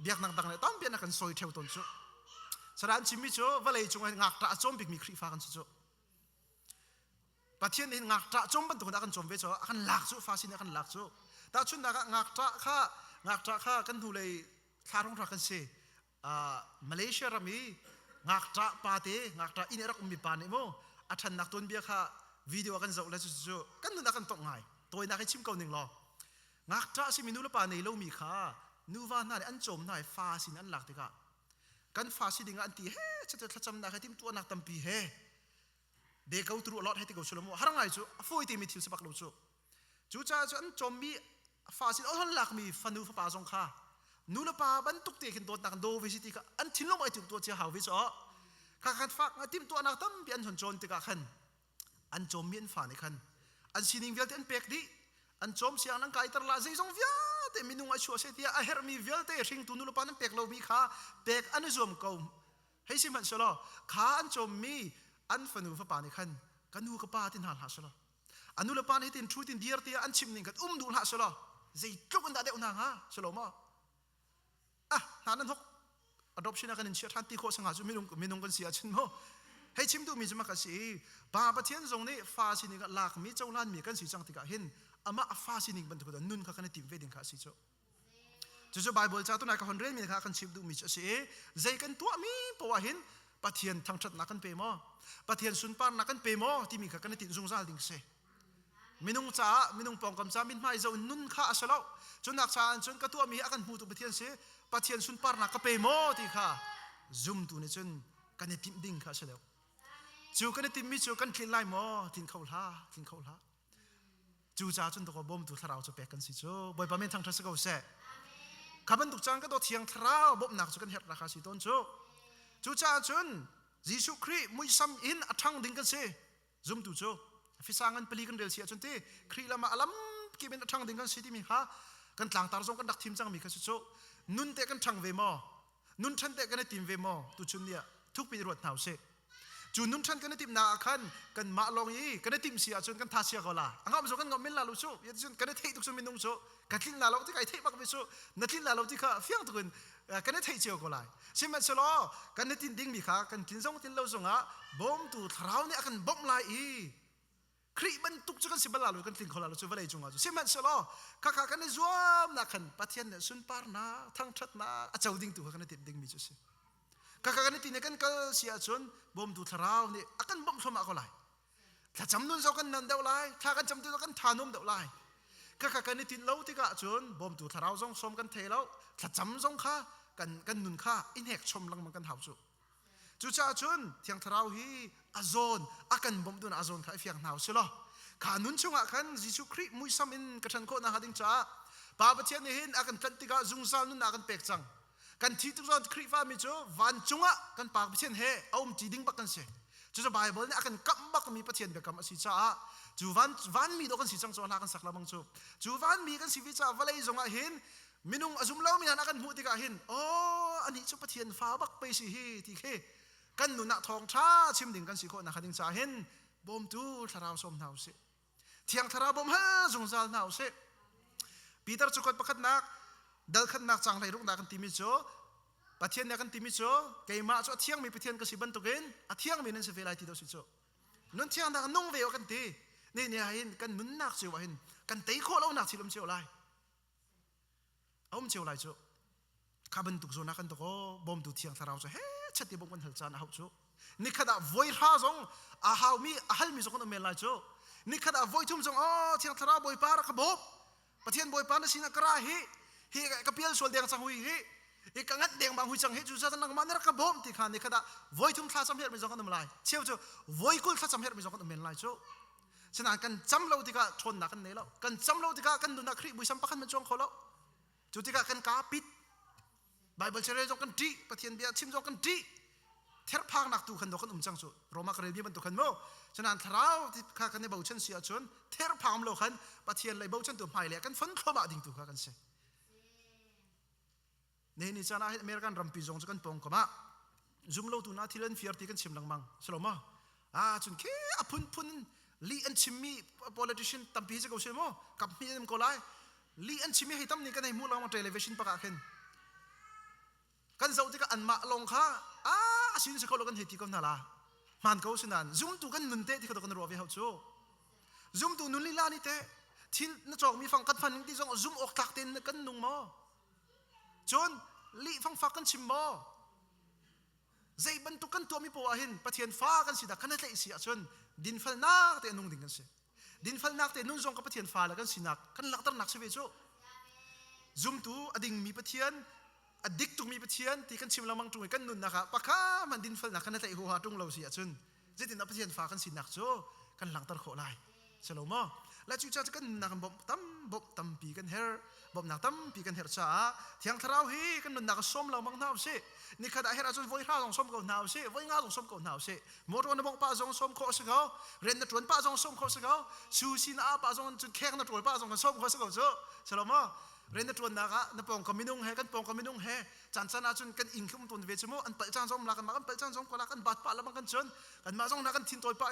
A: เบียกนักดังเนี่ยต้องเบียกนักกันซอยเทวตนโจฉะนั้นชิมิโจว่าเลยจงงักตาจอมบิกมีครีฟ้ากันโจปัจจัยนี้งักตาจอมบรรทุกนักกันจอมเวโจกันหลักโจฟ้าสิเนี่ยกันหลักโจตาชุนนักงักตาข้ากันทุเลยคารงรักกันเสมาเลเซียรามีงักตาปาเตงักตาอินเอรักมีปานิโมอัฐนักต้นเบียข้าวิดีโอกันจะเล่นจู่กันนักกันตกง่ายตัวนักให้ชิมเก่าหนึ่งล้อ งักจะสิมินุละปาในโลมีค่านูวานาอันจมนายฟาสินอันหลักติกะกันฟาสิดิงอันตีเฮจะจำนาให้ทิมตัวนักตัมปีเฮเด็กเขาตรูลอดให้ติกาชลโมหารังไงจูฟูยติมิทิลสปักลูจูจูจ้าจูอันจมมีฟาสินอันหลักมีฟันูฟปาซงค่านูละปาบันตุกเตกินตัวนักโดวิสิติกะอันทิ้งลงไอติมตัวเจ้าหาวิจอ๋อข้าขัดฟักอันทิมตัวนักตัมปีอันชนโจนติกะขันอันจมมีอันฟาในขันอันสินิงเวลเตอันเป็กดิอันจมเสียงนังไก่ตระลาใจทรงเวียแต่มินุงไอชัวเสียอาเฮรมีเวลเตริงตุนุลปานันเป็กเรามีขาเป็กอันจมเก่าให้สิมันสละขาอันจมมีอันฟันูฟปาในขันกันนูกปาตินหาสละอันนูลปาให้ตินทรูตินเดียร์เตียอันชิมนิงกันดูหาสละใจจุกันได้เดอุนังฮะสละมานั่นฮกadoption กันนินเชียทันตีโคสังหาจุมินุงกันเสียชินโมให้ชิมดูมีจมากันสิบาปะเทียนตรงนี้ฟาสินิกหลักมีเจ้าล้านมีกันสิจังติกะเห็นอามาฟาสินิกบันทุกคนนุ่นกันติมเวดิงข้าสิโจจู่ๆไบเบิลจ้าตัวนายกันเรียนมีกันชิมดูมีจะสิใจกันตัวมีปวะเห็นปะเทียนทั้งชัดนักกันเปย์มอปะเทียนสุนปานนักกันเปย์มอที่มีกันติดซุงซาดิงเซมินุงจ้ามินุงปองกำจ้ามินไม่เจ้านุ่นข้าสละจนนักชาญจนกระตัวมีอาการหูตุปะเทียนเสปะเทียนสุนปานนักกันเปย์มอที่ข้าซุ่มตัวนี้จนกันติมดิ่งข้าเสละจูกันติมมิจูกันคลินไลมอทินเข้าละจูจ้าจนตัวบ่มตัวทาราวจะแปกันสิจูบ่อยปะเมนทางทัศน์ก็เสะขับรถตุกจังก็ตัวเทียงทาราวบ่มหนักจูกันเฮ็ดราคาสิต้นจูจ้าจนยิสุครีมุยซัมอินอัทังดิ่งกันเสซุ่มตัวจูฟิสังกันปลีกันเดลเสียจนที่ครีละมาอลัมกิเป็นอัทังดิ่งกันสิที่มีฮะกันต่างตารงกันดักทีมจังมีกันสิจูนุนเตกันทังเวมอนุนชันเตกันติมเวมอตุจุนเนี่ยทุกปีรวดหนาวเสจูนุ่มชันกันติมนาคันกันมาลองยีกันติมเสียจนกันทัศเสียก็ละอังเอาไปส่งกันงอมินลาลุชูยัดจนกันเทตุกสุมินุงชูกันทิ้งลาเราที่ใครเทปักไปชูนัดทิ้งลาเราที่ข้าเฟี้ยงตุกันกันเทเจียวก็ละใช่ไหมสโลกันติมดิ้งมีข้ากันทิ้งส่งทิ้งเราส่งอ่ะบ่มตูทราวเนี่ยกันบ่มลายอีครีบันตุกจุกันสิบลาลุกันทิ้งคนลาลุชูวันไหนจงอ่ะใช่ไหมสโลข้ากันจวมนักขันปัทยันเนี่ยสุนปาร์นาทั้งชัดนาอาจจะดิ้งตัวกันติมดิ้งมีจุดสิkakak ni tinakan kal sia chun bom tu tharau ni akan bom thoma ko lai tha chamnun so kan nan deu lai tha kan chamtu kan thanom deu lai kakak ni tin lo ti ka chun bom tu tharau jong som kan thelo tha cham jong kha kan nun kha in hek chom lang man kan hau chu cha chun thiang tharau hi azon akan bom tu na azon kha fiang nau silo kha nun chunga kan jisu christ mui sam in ka than ko na hading cha pa ba chen ni hin akan tan ti ka jung sal nun akan pek changกันที่ทุกคนคริฟ้ามีจูวันจุงะกันปากเช่นเฮเอาจีดิ้งบักกันเสจูจะไบเบิลเนี่ยกันกัมบักมีประเทศแบบกัมสิจ้าจูวันมีดอกกันสิจังโซนหากันสักละบังจูวันมีกันสิวิจ้าวันเลยจงอ่ะเห็นมินุงอจุมเล่ามีนักกันหูติกาเห็นโอ้อันนี้จูประเทศฟ้าบักไปสิเฮที่เฮกันหนุนักทองช้าชิมดิ่งกันสิโคนักดิ่งจ้าเห็นบ่มตูทาราวสมนาวเสเทียงทาราวบ่มฮะจงซาลนาวเสปีเตอร์จุกดประคัดนักดัลขันนักจังไรรุ่งนักกันติมิโจปะเทียนนักกันติมิโจเกี่ยมาโจเที่ยงมีปะเทียนก็สิบันตุกินเที่ยงมีนั่นสิเวลาที่เราสิโจนั่นเที่ยงนักนุ่งเวลกันตีเนี่ยเห็นกันมุนนักเจียวเห็นกันตีโคเราหนักสิลมเจียวไรเอาเจียวไรโจข้าบันตุกโจนักกันตุกบอมตุเที่ยงทาราวโจเฮ้ชัดที่บงกันหัวใจนะฮะโจนี่ขณะวอยท่าจงฮาวมีฮัลมีจงคนเมลไรโจนี่ขณะวอยทุ่มจงเที่ยงทาราวบอยปาระขบบปะเทียนบอยปาระสินักกระหิกับเพียลส่วนเดียงสังหุยอีกงัดเดียงบางหุยจังจุดจะนั่งมันนี่ระบบที่ขันนี่ขณะวอยทุ่มท่าสำเร็จไม่จงกันทำลายเชี่ยวจูวอยกุลท่าสำเร็จไม่จงกันทำลายจูฉะนั้นกันจำเราที่กะชนนักกันเนี่ยแล้วกันจำเราที่กะกันดูนักคริบุยสัมปักกันมันจงเขาแล้วจุดที่กะกันกาปิดไบเบิลเชเรจงกันดีปะเทียนเบียชิมจงกันดีเทร์พังนักตุขันดอกกันจังจูโรมาคเรบีมันตุขันโมฉะนั้นทราวที่ข้ากันในเบาชันเสียชนเทร์พังโลขันปะเทียนเลยเบาชันตัวไม่เลยกันฟันเข้ามาดิ่งตุข้ากันเสนี่จะน่าให้อเมริกันรัมปีจงจะกันปองก็มาจุ่มโลตุน่าที่เล่นฟิอาร์ตีกันชิมลังมังสโลมาจนแค่พุ่นลีอันชิมี politician ตั้มปีจะกูเชื่อมั้งกับมีมันก็ไล่ลีอันชิมีให้ตั้มนี่กันในมูลเรามาเทเลวิชันปากกันกันจะอุติกันอันมาลงค่ะสิ่งที่เขาลงกันเหตุกันนั่นละมันเขาสินันจุ่มตุกันนุนเตะที่เขาตกันรัวไปเขาโจ้จุ่มตุนุนลีลานี่เตะที่นั่นจอกมีฟังกันฟันที่จงจุ่มออกตักเต็นกันนุ่งมั้งจนลีฟังฟักกันชิมบ่ใจบรรทุกกันตัวมีปัวหินปะเทียนฟ้ากันสิดากันนั่นเลยเสียจนดินฟันนักแต่นุ่งดิ่งกันสิดินฟันนักแต่นุ่งจงกับปะเทียนฟ้าแล้วกันสินักกันหลักตระหนักเสียจู ซุมตูอดิ่งมีปะเทียนอดิกตุมีปะเทียนที่กันชิมละมังตุงกันนุนนะคะปะคะมันดินฟันนักกันแต่หัวตุงเราเสียจนจะตินอปะเทียนฟ้ากันสินักโจกันหลังตะโขไลฉลองและจู่ๆจะกันนักบ่ตั้มปีกันเฮอบ่นักตั้มปีกันเฮอจ้าเที่ยงทราวฮีกันนุนนักส้มเรามังนาวสินี่ขณะเฮอจนวยข้าจงส้มก็นาวสิวยงาจงส้มก็นาวสิหมดวันนบงป้าจงส้มโคสเขาเรนนัดวนป้าจงส้มโคสเขาซูซินาป้าจงจนแข็งนัดวนป้าจงส้มโคสเขาโจฉลองเรนนัดวนนักนับปองกมินุงเฮกันปองกมินุงเฮจันทร์นาจนกันอิงคุมตุนเวชโมอันเปิดจานส้มลากันมากันเปิดจานส้มก็ลากันบาดปะละมังกันจนกันมาจงนักกันทิ้งตัวไป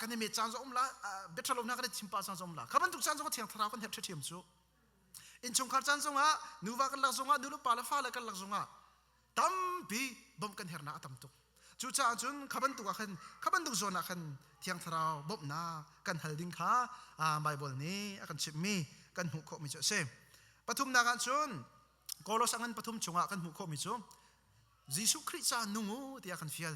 A: กันเมจานส้มละเบทลงนักกันทิมป้าจานส้มละขับมันทุกจานส้มก็เที่ยงทราวกันเห็บเทียมโจอินชงขัดจานส้มนูว่ากันลักจงนูรุปาละฟ้าละกันลักจงตั้มปีบ่มกันเฮรนาตั้มตุกจู่จ้าจนขับมันตุกขับมันตุกโซนกันเที่ยงทราวบ่มนากันฮัลดิงขาไบเบิลนี้กันชิมมีกันหุกโคมิโจเซปฐุมนากันจนโกโลสังกันปฐุมชงกันหุกโคมิโจยิสุคริสต์นุ่งูที่อากันฟิล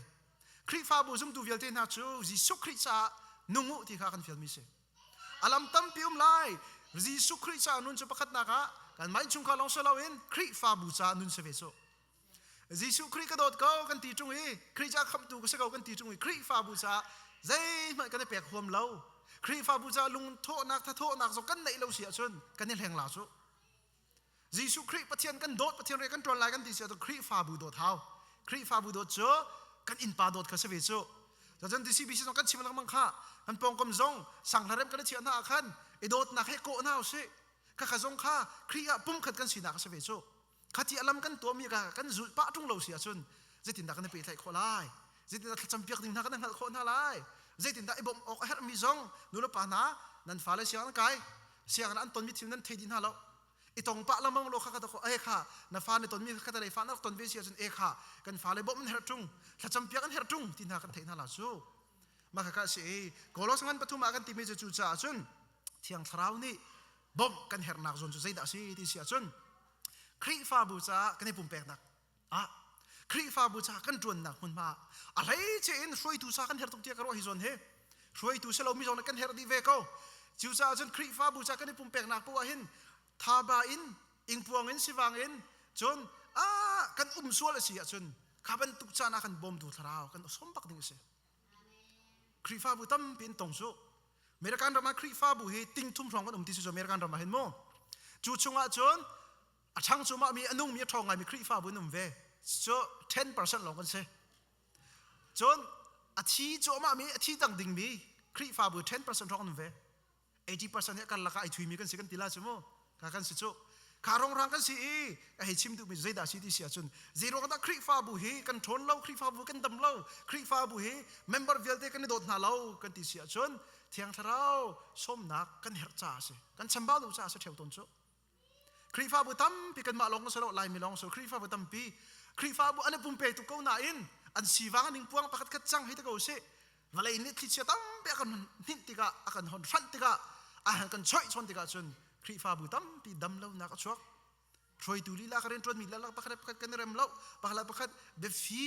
A: คริฟาบุซุมตูฟิลเตน่าจูยิสุคริสต์นุ่งูที่อากันฟิลมิเซอลัมตั้มปีไลยิสุคริสต์นุ่นจะประคัดนักกันไม่ชุงข้าลองสลาวินคริฟาบุจานุ่นเสเวโซยิสุคริกระโดดเขากันตีจงอีคริจะคำตูก็เสกกันตีจงอีคริฟาบุจาใจไม่กันได้เปียกความเล่าคริฟาบุจาลุงโทนักถ้าโทนักสกันในเราเสียชนกันนี่แหงลาสุยิสุคริปะเทียนกันโดดปะเทียนเรกันตรอนไลกันตีเสียตัวคริฟาบุโดดเท้าคริฟาบุโดดโจกันอินปาโดดเขาเสวโซแต่จนที่ซีบีซีต้องกันชิมลังมังค่ากันปองกำจงสั่งทาเรมกันเชียนหน้าขันไอโดดนักให้โกหน้าสิข้าขจงค่าคริยาปุ่มขัดกันสีนักเสวโซขัดที่อลัมกันตัวมีกันจุดปะตรงเราเสียชนเจตินดากันไปไทยโคไลเจตินดาจำเปียกดิ่งนักกันหัดโคน่าไลเจตินดาไอบอมออกเฮรมีจงนูรปานานันฟ้าเลยเสียงไกเสียงนั้นตนมิทิมนั้นเทดินฮาโลอีตรงปะละมังโลกข้าก็ต้องค่ะนับฟ้าในตนมีข้าแต่ในฟ้านักตนเวเสียจนค่ะกันฟ้าเลยบ่มันเฮรจุงถ้าจำเปียกันเฮรจุงที่นากันเทน่าลาจูมาข้าสิโกโลสังกันปฐุมอากันที่มีจู่จ้าจนเที่ยงทราวนี่บ่มกันเฮรนักจนจุดใจด่าสิที่เสียจนคริฟาบูจากันให้ปุ่มแปลกนักคริฟาบูจากันจวนนักหุ่นมาอะไรเช่นช่วยตูซากันเฮรตุกเทียกันว่าฮิจนเฮช่วยตูเชลามิจนกันเฮรดีเวก้จู่จ้าจนคริฟาบูจากันให้ปุ่มแปลกนักเพราะว่าเห็นทาบาอินอิงพวงอินสิวังอินจนกันสวลเสียจนข้าเป็นตุกจานากันบอมดูทราวกันสมบักดิ่งเสียคริฟาบูตั้มเป็นตรงโซเมริกันรามาคริฟาบูเฮติงทุ่มทองกันที่สุดเมริกันรามาเห็นมั้งจู่ชงอาจนช่างสมามีอนุมีทองไงมีคริฟาบุนุ่มเวโจ 10% ลงกันเสจนอาทิตย์โจมามีอาทิตย์ต่างดิ่งมีคริฟาบุ 10% ทองนุ่มเว 80% เนี่ยกันละกันไอทุยมีกันสิกันตีลาใช่มั้งกันสิโจคารองรังกันสิไอชิมดูมีใจด่าสิที่เสียจนซีโร่กันคริฟาบุเฮกันทนเล่าคริฟาบุกันดำเล่าคริฟาบุเฮเมมเบอร์เวลเตกันโดดหน้าเล่ากันที่เสียจนเที่ยงทราวส้มนักกันเฮรจ่าสิกันชัมบ้าดูจ่าสิเที่ยวต้นโจคริฟาบุตั้มปีกันมาลงก็สโลไลไม่ลงโซคริฟาบุตั้มปีคริฟาบุอันนี้ปุ่มเปตุกเอาหน้าอินอันสีวังนิ่งพวงประคัดคัดจังให้ตะโกเสเวลาอินนี่ที่เสียตั้มเปียกันนิติกะอากันหอนฟันติกะกันช่วยชนติกะจนคริฟาบุตั้มปีดำเล่านักชกช่วยดูลีลากันเรนทรวมีลาลักประคัดกันเริ่มเล่าประคัดเบฟี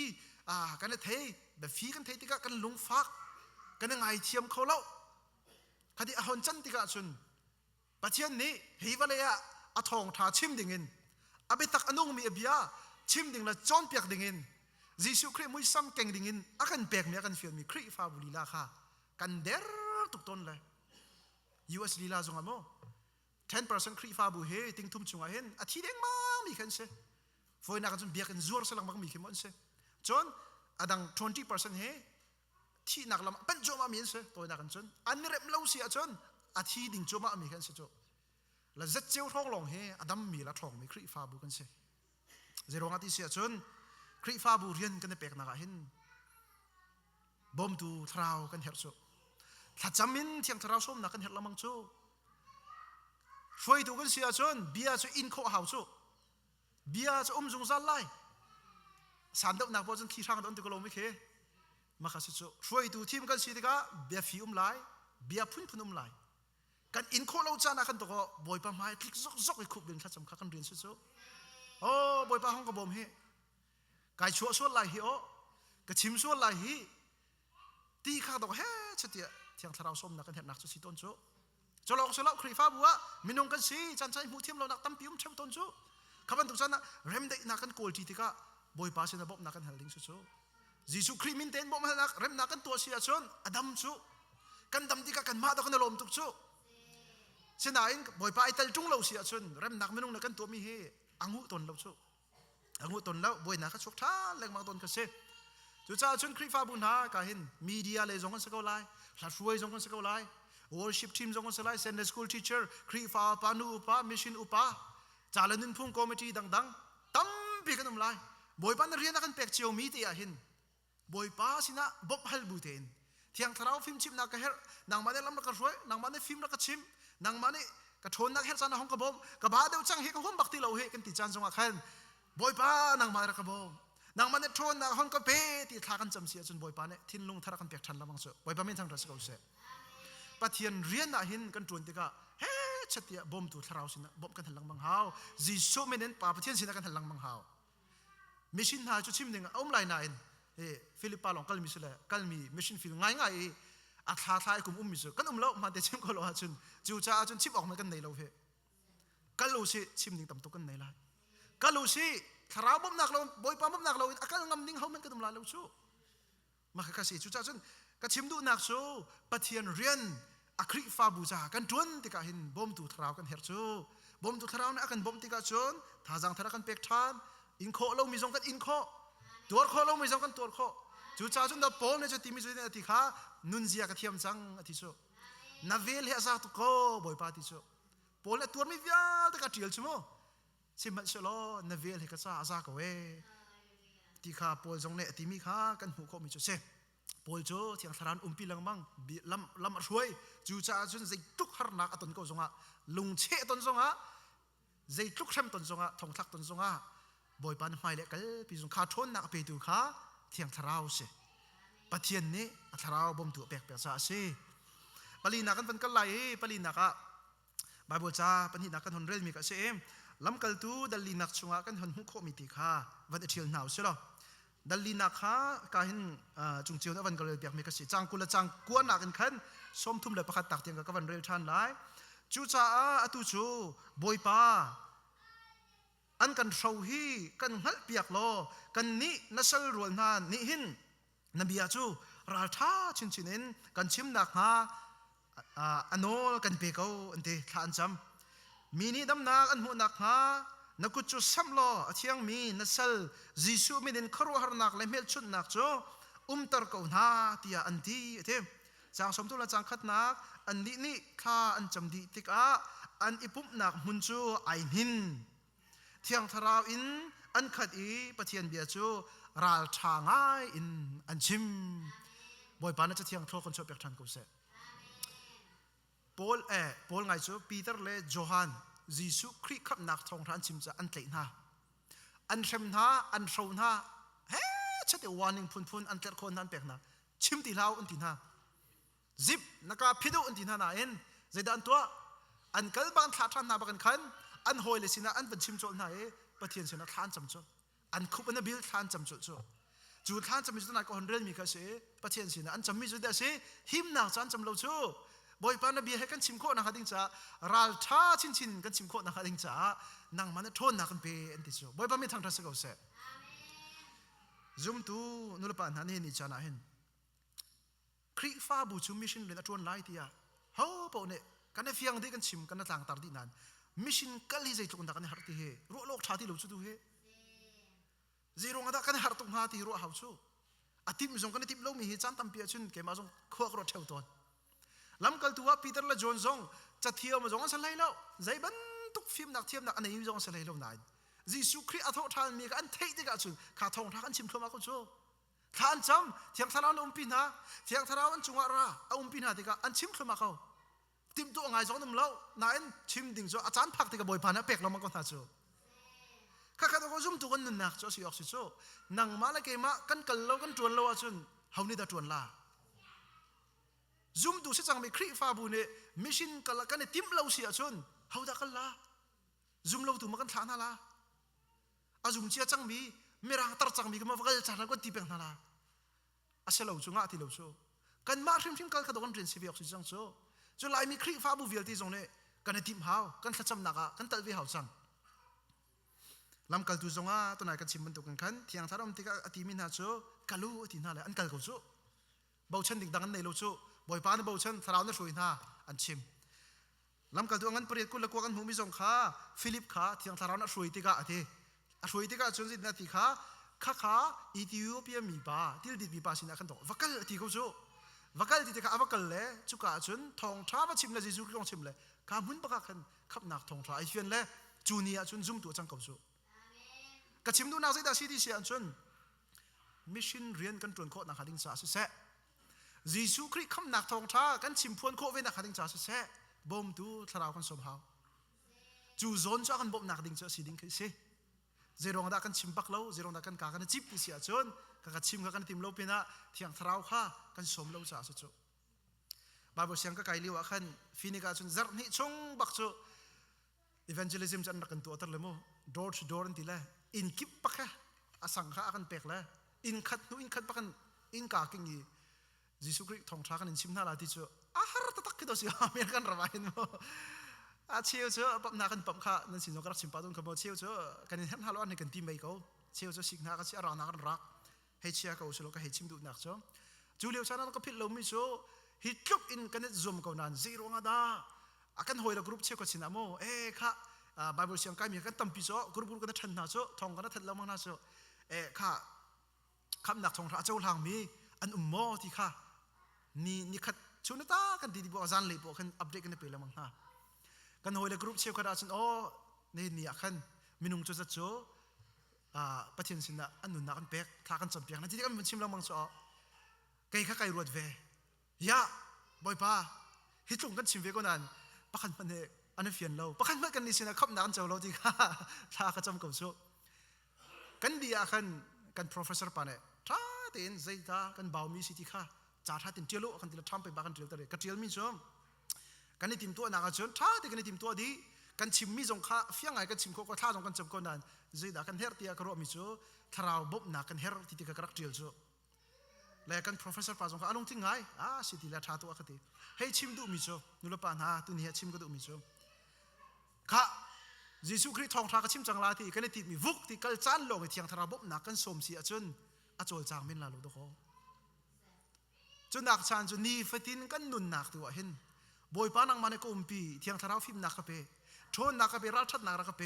A: กันเทยเบฟีกันเทยติกะกันลุงฟักกันไงเทียมเขาเล่าคดีหอนจันติกะจนปัจจัยนี้เฮวเลยอะอาทองทาชิมดิ่งินอาเบตักอนุงมีอบิยาชิมดิ่งละจอนเปียกดิ่งินยิสุคริมุยซ้ำเก่งดิ่งินอากันเปียกมีอากันฟิลมีคริฟาบุลีลาค่ะกันเดรตุกต้นเลย US ลีลาจงอ่ะโม 10% คริฟาบุเฮติงทุ่มจุงอ่ะเห็นอาทิตย์เองมามีกันเสฟอยนักจนเบียกันซัวร์สลังมักมีขึ้นมันเสจนอดัง 20% เฮที่นักลำเป็นโจมามีเสตัวนักกันจนอันนี้เริ่มเล่าเสียจนอาทิตย์ดิ่งโจมามีกันเสจแล้วจะเจ้าท้องลงเฮอดัมมีละท้องมีคริฟาบุกันเสเจรองอาทิเสียจนคริฟาบุเรียนกันในเปกนักเห็นบอมดูทราวกันเฮรโซถ้าจำมินเทียงทราวส้มนักกันเฮรละมังโจช่วยดูกันเสียจนเบียจะอินโคหาวโจเบียจะจงซัลไลสันดอกนักบอลจนขี้ช่างกันตุกลงไม่เคมาขัดโจช่วยดูทีมกันสิติกาเบียฟิไลเบียพุ่นไลกันอินโคเราจานักกันตัวบอยปะไม้คลิกซอกอีกคุบเดินทัดจำคักกันเรียนสุดๆโอ้บอยปะห้องกระบอมเฮกายชัวส่วนไหลเฮโอกระชิมส่วนไหลเฮตีข้าตัวเฮเฉลี่ยเที่ยงทาราวส้มนักกันเห็นนักสุดสิต้นโจ จลอกสลอกครีฟ้าบัวมินงกันสิจันใจมูเทียมเรานักตั้มพิมเชื่อมต้นจูขบันตุกจันนะเรมได้นักกันโกลทีติกะบอยปาสินะบบนักกันฮัลลิงจูจิสุครีมินเตนบ่มานักเรมนักกันตัวเสียชนอดัมจูกันดำติกะกันมาดอกกันลมตุกจูเช่นนั้นบอยปาไอเตลจุงเราเสียชนเรมนักมินงนักกันตัวมีเฮอังหุตนเราจูอังหุตนแล้วบอยนักกันชกท่าแรงมาตนกันเสจูจ้าชนครีฟ้าบุญหากาหินมีเดียเลยจงกันสกอไลหลัดช่วยจงกันสกอไลworship team จงกันสกอไล Sunday school teacher ครีฟ้าปานูอุปา mission อุปาจาลนินพุ่ง committee ดังๆตั้มปีกันนุ่มไลบอยปานเรียนนักกันเป็กเจียวมีเตียหินบอยปาสินะบบฮัลบูเทนเที่ยงทราวฟิล์มชิมนักกระเฮรนางมาเนลำนักกระช่วยนางมาเนฟิล์มนักกระชิมนางมาเนกระชนนักเฮรจานะห้องกระบมกระบาเดียวจังเฮกห้องบักติเราเฮกันติดจานจงอาคันบอยปานางมาเนกระบมนางมาเนชนนักห้องกระเปติทากันจำเสียจนบอยปาเนทินลุงทากันเป็กชันละมังเสบอยปาไม่ทางรัสกาเสปะเทียนเรียนนะหินกันจวนติกะเฮ้ชัดเตียบมตูทราวสินะบมกันหันหลังมังหาวจีโซเมเนนปาปะเทียนสินะกันหันหลังมังหาวมิชินหาจุดชิมหนึ่งอุ้มไลน์นายฟิลิปปาลองกัลมิสเลกัลมีมิชินฟิลง่ายอัฐาทายกุมมิสกันแล้วมาเดชิมก็รอจุนจูจ้าจุนชิมออกมากันในเรากัลลูซีชิมหนึ่งต่ำตุกันในละกัลลูซีทาราวบ่มนักเราบอยปาบ่มนักเราอาการงำนิ่งเขามันกันลาเราชูมาแค่สิจูจ้าจุนก็ชิมดูนักชูปะเทียนเรียนอัคริฟาบูจากันจวนติกาหินบ่มตูทาราวกันเฮรชูบ่มตูทาราวนี่กันบ่มติกาจวนท่าจังทากันเป็กทานอินโคเรามีจงกันอินโคตัวโคเรามีจงกันตัวโคจูจ้าจุนดับโป้เนี่ยจะตีมีจุดเนี่ยติขานุนเสียกับเทียมจังอธิโซนาเวลเฮซาตุโคบอยปาติโซโป้เนี่ยตัวมีวิญญาณติกาเทียลชิโมชิมันชโลนาเวลเฮกัสอาซากเวติขาโป้จงเนี่ยติมีขากันหูโคมีจุดเซโป้โจที่อังสารปีลังมังลำช่วยจูจ้าจุนใจทุกหานักอัตนก็จงอ่ะลุงเชตนจงอ่ะใจทุกเข้มตนจงอ่ะทองทักตนจงอ่ะบอยปานไม่เล็กกันพี่จงขาทนนักไปดูขาเที่ยงทราวเสปะเทียนนี้ทราวบ่มตัวแปลกๆซะเสปลีนักกันเป็นกันไหลปลีนักอะบาบูจ้าปนีนักกันหนเรลมีกันเสลำกัลตูดัลลีนักชงกันหนหุกโคมิติขาวันเทียนหนาวเสลดัลลีนักขาการเห็นจุงเจียววันกันเลยเปียกมีกันเสจังกุลจังกวนนักกันขันสมทุมเลยประคัตตักเตียงกับวันเรลทันไลจูจ้าอตุจูบอยปาอันกันเศร้าฮีกันหัดเปียกโลกันนี้นัสลรวนนานนี่หินนบีอาจูราชาชินชินินกันชิมนักฮาอันโนกันเปก้าอันเดทานจำมีนี่ดำนักอันหูนักฮานักจุสัมโลเที่ยงมีนัสลจิสุมีดินครัวหนักและเมลชุดนักจูตรก้านาที่อันดีเทมจางสมทุลจังขัดนักอันนี้นี่ข้าอันจำดีติกาอันอิปุมนักมุนจูไอหินเที่ยงทราวอินอันขัดอีปะเทียนเบียจูราลชาง่ายอินอันชิมบอยปานจะเที่ยงโทรคนชอบเปียกทันกูเสปอลไงจูปีเตอร์เลโจฮันจิสุคริขับนักทองทันชิมจะอันเตะนาอันเชมนาอันโซนาเฮ้ชัดเอวานิงพุนอันเตะคนนั้นเปียกนาชิมตีลาวอันตีนาซิบนักการพิดูอันตีนาเอ็นใจดันตัวอันกัลบังทัดทันนาบักันขันอันหอยเลยสินะอันเป็นชิมโจนไหนปะเทียนสินะทานจำโจอันคุปอันบิลทานจำโจจูทานจำมีจุดไหนก็คนเรียนมีกันสิปะเทียนสินะอันจำมีจุดเดียวสิหิมนักจานจำเราโจบอยปานนบีให้กันชิมโคนักดิ้งจ้าราลชาชินกันชิมโคนักดิ้งจ้านางมันทนนักกันเปอันที่โจบอยปานไม่ทางทัศน์ก็เสซุ่มตูนุลปานหันเห็นนี่จานะเห็นคริฟ้าบูชูมิชชันเลยนะชวนไล่ที่อ่ะเฮ้อปนเนี่ยกันเนี่ยเฟียงดีกันชิมกันน่ะต่างตาดีนั้นมิชชันกัลลิใจตุกันตากันหาร์ติเฮรู้โลกชาติรู้ชุดดูเฮซีโรงกันตากันหาร์ตุงหาที่รู้หาวชูอาทิตย์มิจงกันอาทิตย์โลกมีเหตุจันตั้มเปียชุนเกมาจงขวากรถเท่าตอนลำกัลตัวปีเตอร์และจอห์นจงจะเที่ยวมาจงกันสลายแล้วใจบันทุกฟิล์มนักเที่ยวนักอันไหนจงกันสลายแล้วนายจิสุคริอัฐทานมีกันเทติกาชุนขาทองทักันชิมทั่วมาก็ชูทานจำเที่ยงทาราวปีนาเที่ยงทาราวอันจงอาราปีนาติกาอันชิมทั่วมาเขาติมตัวไงจงนึมเล่านายชิมดิ่งโจอาจารย์พักติกาบอยพานะเป็กเรามาก็ท่าโจข้าข้าต้องซุ่มตัวกันนักโจสิออกสิโจนังมาละเกมากันกัลเรากันจวนเราชุนเฮานี่ตาจวนลาซุ่มดูสิจังไม่ครีฟ้าบุญเนี่ยมิชินกัลกันเนี่ยติมเราเสียชุนเฮาตากันลาซุ่มเราตัวมากันฐานละอาซุ่มเชียจังมีไม่รังตรจังมีก็มาฟังกันจานกันตีเป็นนั่นละอาเสเราจุงอาที่เราโจกันมาทิมกัลกันตัวกันเรียนสิออกสิจังโจจ จุลายมีครีฟ้าบุวิลที่ตรงนี้กันติมหาวกันทัดจำนักกันตัดวิหาวจังลำกัลตุจงตัวไหนกันชิมมันตุกันขันที่ยังทารมติกาอติมินาโจกัลูอตินาเลยอันกัลกูโจบ่าวชันดิงดังกันในโลโจบ่อยปานบ่าวชันทาราวน์ช่วยนาอันชิมลำกัลตุงันเปรียกกุลกวกันหูมิจงข้าฟิลิปข้าที่ยังทาราวน์ช่วยติกาอธิช่วยติกาจนสินาติข้าข้าอิธิโอเปียมีบาที่ดิบมีบาสินะขันโตวักกัลติกูโจวักกัลติกาอวักกัลเล่จุกาจนทองท้าว่าชิมเลยจิจุกลองชิมเลยข้ามุนปะกันขับนักทองท้าไอเฟียนเล่จูเนียจนซุ่มตัวจังกูโจกระชิมดูนักศึกษาสิที่เสียจนมิชชันเรียนกันตรวจโคนักหัดดิ้งจ่าเสะยิสุคริสคำนักทองท้ากันชิมพวนโคเวนักหัดดิ้งจ่าเสะบ่มดูทาราวกันสมหาวจูโซนจ้ากันบ่มนักดิ้งจ่าสิดิ้งคือเสเจรองดักกันชิมปักเล่าเจรองดักกันกากันจิบที่เสียจนกชิมกันติมเล่าเป็นอะที่ยังทาราวข้ากันสมเล่าจ่าสุดบาบเสียงก็ไกลลิวะขันฟินิกาจนจัดนี่ชงบักโจevangelism จันนักกันตัวตร์เลยมั้ง door to door นั่นทีละอินคิปปักะอสังขะกันเป็กละอินขัดนู่อินขัดปักกันอินกากิงยียิสุคริสทองท้ากันอินชิมน่าลาติโจอาหารตักกิโดสิอาเมริกันระบายมั้งอาเชียวโจปั๊บนักกันปั๊บข้านั่นสินกรักชิมปาดุนขบวนเชียวโจกันเห็นฮัลโหลอันนี้กันทีมไปเขาเชียวโจสิกนักกันเชียร์นักกันรักให้เชียร์เขาสโลก็ให้ชิมดูนักโจจูเลียวชานันก็พิจลมิโจฮิตลุกอินกันเนี่ย zoom เขานั่นซีโร่งาดาอากันหอยละกรุ๊ปเชียวก็ชินาโมข้าไบเบิลเสียงใกล้มีกันตั้มปีโจกรุ๊ปกันทันนาโจทองกันทันละมังนาโจข้าคำนักทองท้าเจ้าหางมีอันโมที่ข้านี่ขัดชุนตากันดีๆบอกจันเลยบอกกันอัปเดตกันไปละมังนากันหอยละกรุ๊ปเชียวกันอาจารย์นี่อากันมินุงโจจะโจปะเทียนสินะอันนุนนักกันเป็กทากันจำเปียงนั่นที่กันมันชิมละมังโจไก่ข้าไก่รวดเวยะบ่อยป้าฮิตลงกันชิมเวก็นั่นปะกันมันเนี่ยอันนี้เฟียนเราปะกันเมื่อกันนี่สินะขับนักเจ้าเราที่ข้าทากระจำกับโซกันดีอากัน professor ปานเนี่ยท้าเต็นใจตากันบ่าวมีสิที่ข้าจ่าท้าเต็นเจียวโลกันที่เราทำไปบ้านกันเจียวตะเรกันเจียวมีชมกันนี่ทีมตัวนักจนท้าเต็นกันนี่ทีมตัวดีกันชิมมีจงข้าเฟียงไงกันชิมโคก็ท้าจงกันจำก็นั่นใจตากันเฮร์ตียากระโดดมีโซทาราวบบนักกันเฮร์ที่ที่กระรักเจียวโซแล้วกัน professor ป้าจงข้าอารมณ์ที่ไงสิที่ละท้าตัวกันที่ให้ชิมดูมีโซนุลปานหาตัวนี้ชิมก็ดูมีโซข้ายิสุคริสทองท้ากระชิมจังลาที่กันในที่มีวุกที่กัลจันลงในเทียงทาราบบนักกันสมเสียจนอาจจะจางมินลาลุดโคจนนักชานจนนีฟตินกันนุนนักตัวเห็นบอยปานังมันก็ปีเทียงทาราฟิมนักกะเปชนนักกะเปรัชนักกะเป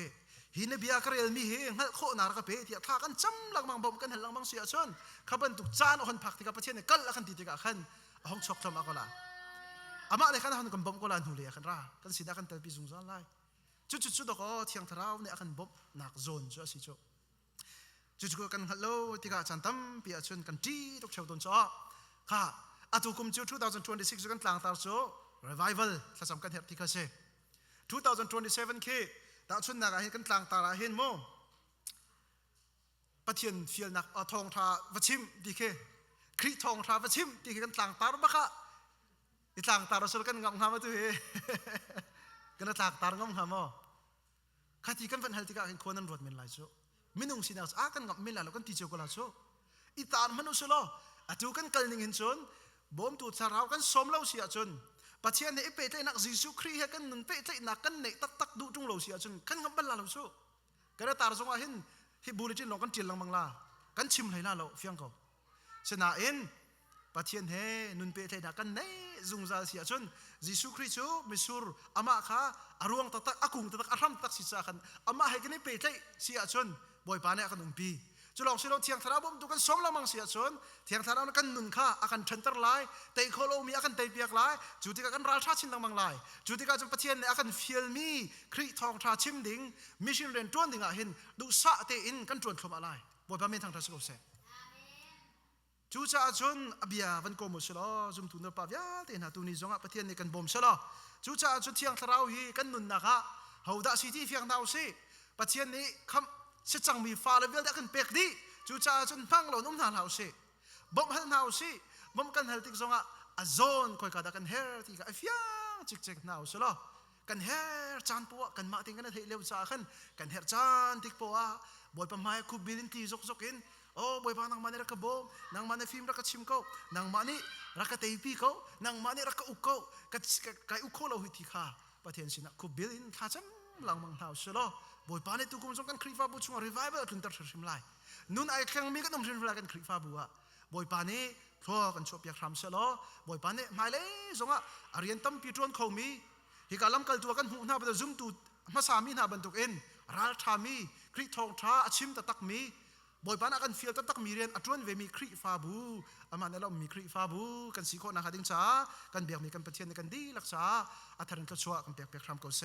A: หินเบียกระเรลมีเฮงโคนักกะเปที่ท้ากันจำลังมังบ่มกันเห็นลังมังเสียจนขับบันตุกจานอคนผักที่กับประเทศเนี่ยกันละกันติดกับขันห้องชกจำอักละอามาในขันหันกันบ่มก็ลานหูเลียกันรากันสิดากันเตลปีซุงซาไลจุดๆก็เทียงทาราวเนี่ยกันบบนักโซนจ้าสิโจจุดๆกันฮัลโหลที่กาจันตั้มปีอาชนกันจีตกเชาวต้นจ้าค่ะอาตุกุมจู2026กันกลางตาโซ revival ถ้าจำกันเห็นที่เขาเช่2027เคตาชนนักเห็นกันกลางตาเห็นโมปะเทียนเฟียลนักทองทาวชิมดีเคคริทองทาวชิมดีเคกันกลางตาบ้าค่ะอีกลางตาเราสุดกันงำงามมาตัวเองกันตากตารงงามอ่ะข้าที่กันเป็นเหตุการณ์คนนั้นรวดเมลัยโซ่มินุ่งสินาสอากันกับเมลัยแล้วกันที่เจ้าก็ลาโซ่อีตานมนุษย์โลอาจูกันกันนิ่งเห็นจนบ่มตูดสาราวกันสมเล่าเสียจนปัจจัยในเปรตนักยิสุครีให้กันนุ่นเปรตนักกันในตักดูจงเล่าเสียจนกันกับเมลัยเราโซ่กันตาเราสงว่าเห็นที่บุรีจินลงกันเจียงลังมังลากันชิมไหลลาเราเฟียงเขาชนะเอ็นปัจจัยเฮนุนเปรตนักกันในจุงซาเสียจนยิสุคริสต์มิสุร์อามาข้าอารวงตักอากุงตักอารัมตักสิษากันอามาให้กันนี่เปรตเสียจนบ่อยปานเนี่ยกันนุ่มปีจุลองสิเราเทียงทาราบ่มตุกันสมละมังเสียจนเทียงทารากันนุนข้าอากันเทนเตอร์ไลเตยโคโลมีอากันเตยเปียกไลจุดที่กันราชาชินลังมังไลจุดที่กันปัจจัยเนี่ยอากันฟิลมีคริทองทราชิมดิ่งมิชินเรนจวนดิ่งเห็นดูสะเตอินกันจวนขมอะไรบ่อยปานไม่ทางทัศน์เสจูจ่าจนอเบียวันโกมุสลอจุมทุนรปาวาเตนะตุนิจงะปะเทียนในกันบ่มสลอจูจ่าจนเทียงทราวฮีกันนุนนะคะเฮาดาซิตี้เฟียงดาวซีปะเทียนนี้คำสิจังมีฟาเลเวลได้กันเป็กดีจูจ่าจนพังเรานุ่มทานเฮาซีบ่มหันเฮาซีบ่มกันเฮลติกจงะอโซนคอยกาดกันเฮร์ที่กะเฟียงจิกๆนาวสลอกันเฮร์จานปัวกันมาติงกันเฮเลวจ่ากันเฮร์จานติกปัวบ่อยปะไม้คุบิลินตีจกๆอิน โอ้บ่อยปานางมันรักกะบงนางมันฟิล์มรักกะชิมก็นางมันรักกะเตปีก็นางมันรักกะอุกก็กะอุกโคเราหิติค่ะประเทศสินะคุบิลินข้าจังหลังมังเฮาสโลบ่อยปานตุกุมสงกันคริฟาบุชงรีไวเวอร์ถึงตัดสิมไลนุนไอแข็งมีก็ต้องสิมไลกันคริฟาบัวบ่อยปานพอกันชอบอยากทำสโลบ่อยปานหมายเลยสงอ่ะอารียนตั้มปีตรวนเขามีฮิกาลัมกัลตัวกันหูหน้าบัดซุ่มตูมาสามีหน้าบันทุกเอ็นรัลทามีคริทองท้าอาชิมตะตักมีบ่อยปานกันฟิลตะตักมีเรียนอัตรวนเวมีคริฟาบูอามันเรามีคริฟาบูกันสีโคนะหาดิงช้ากันเบียกมีกันประเทศในกันดีรักษาอัธรันก็ชัวกันเปียกทำก็เส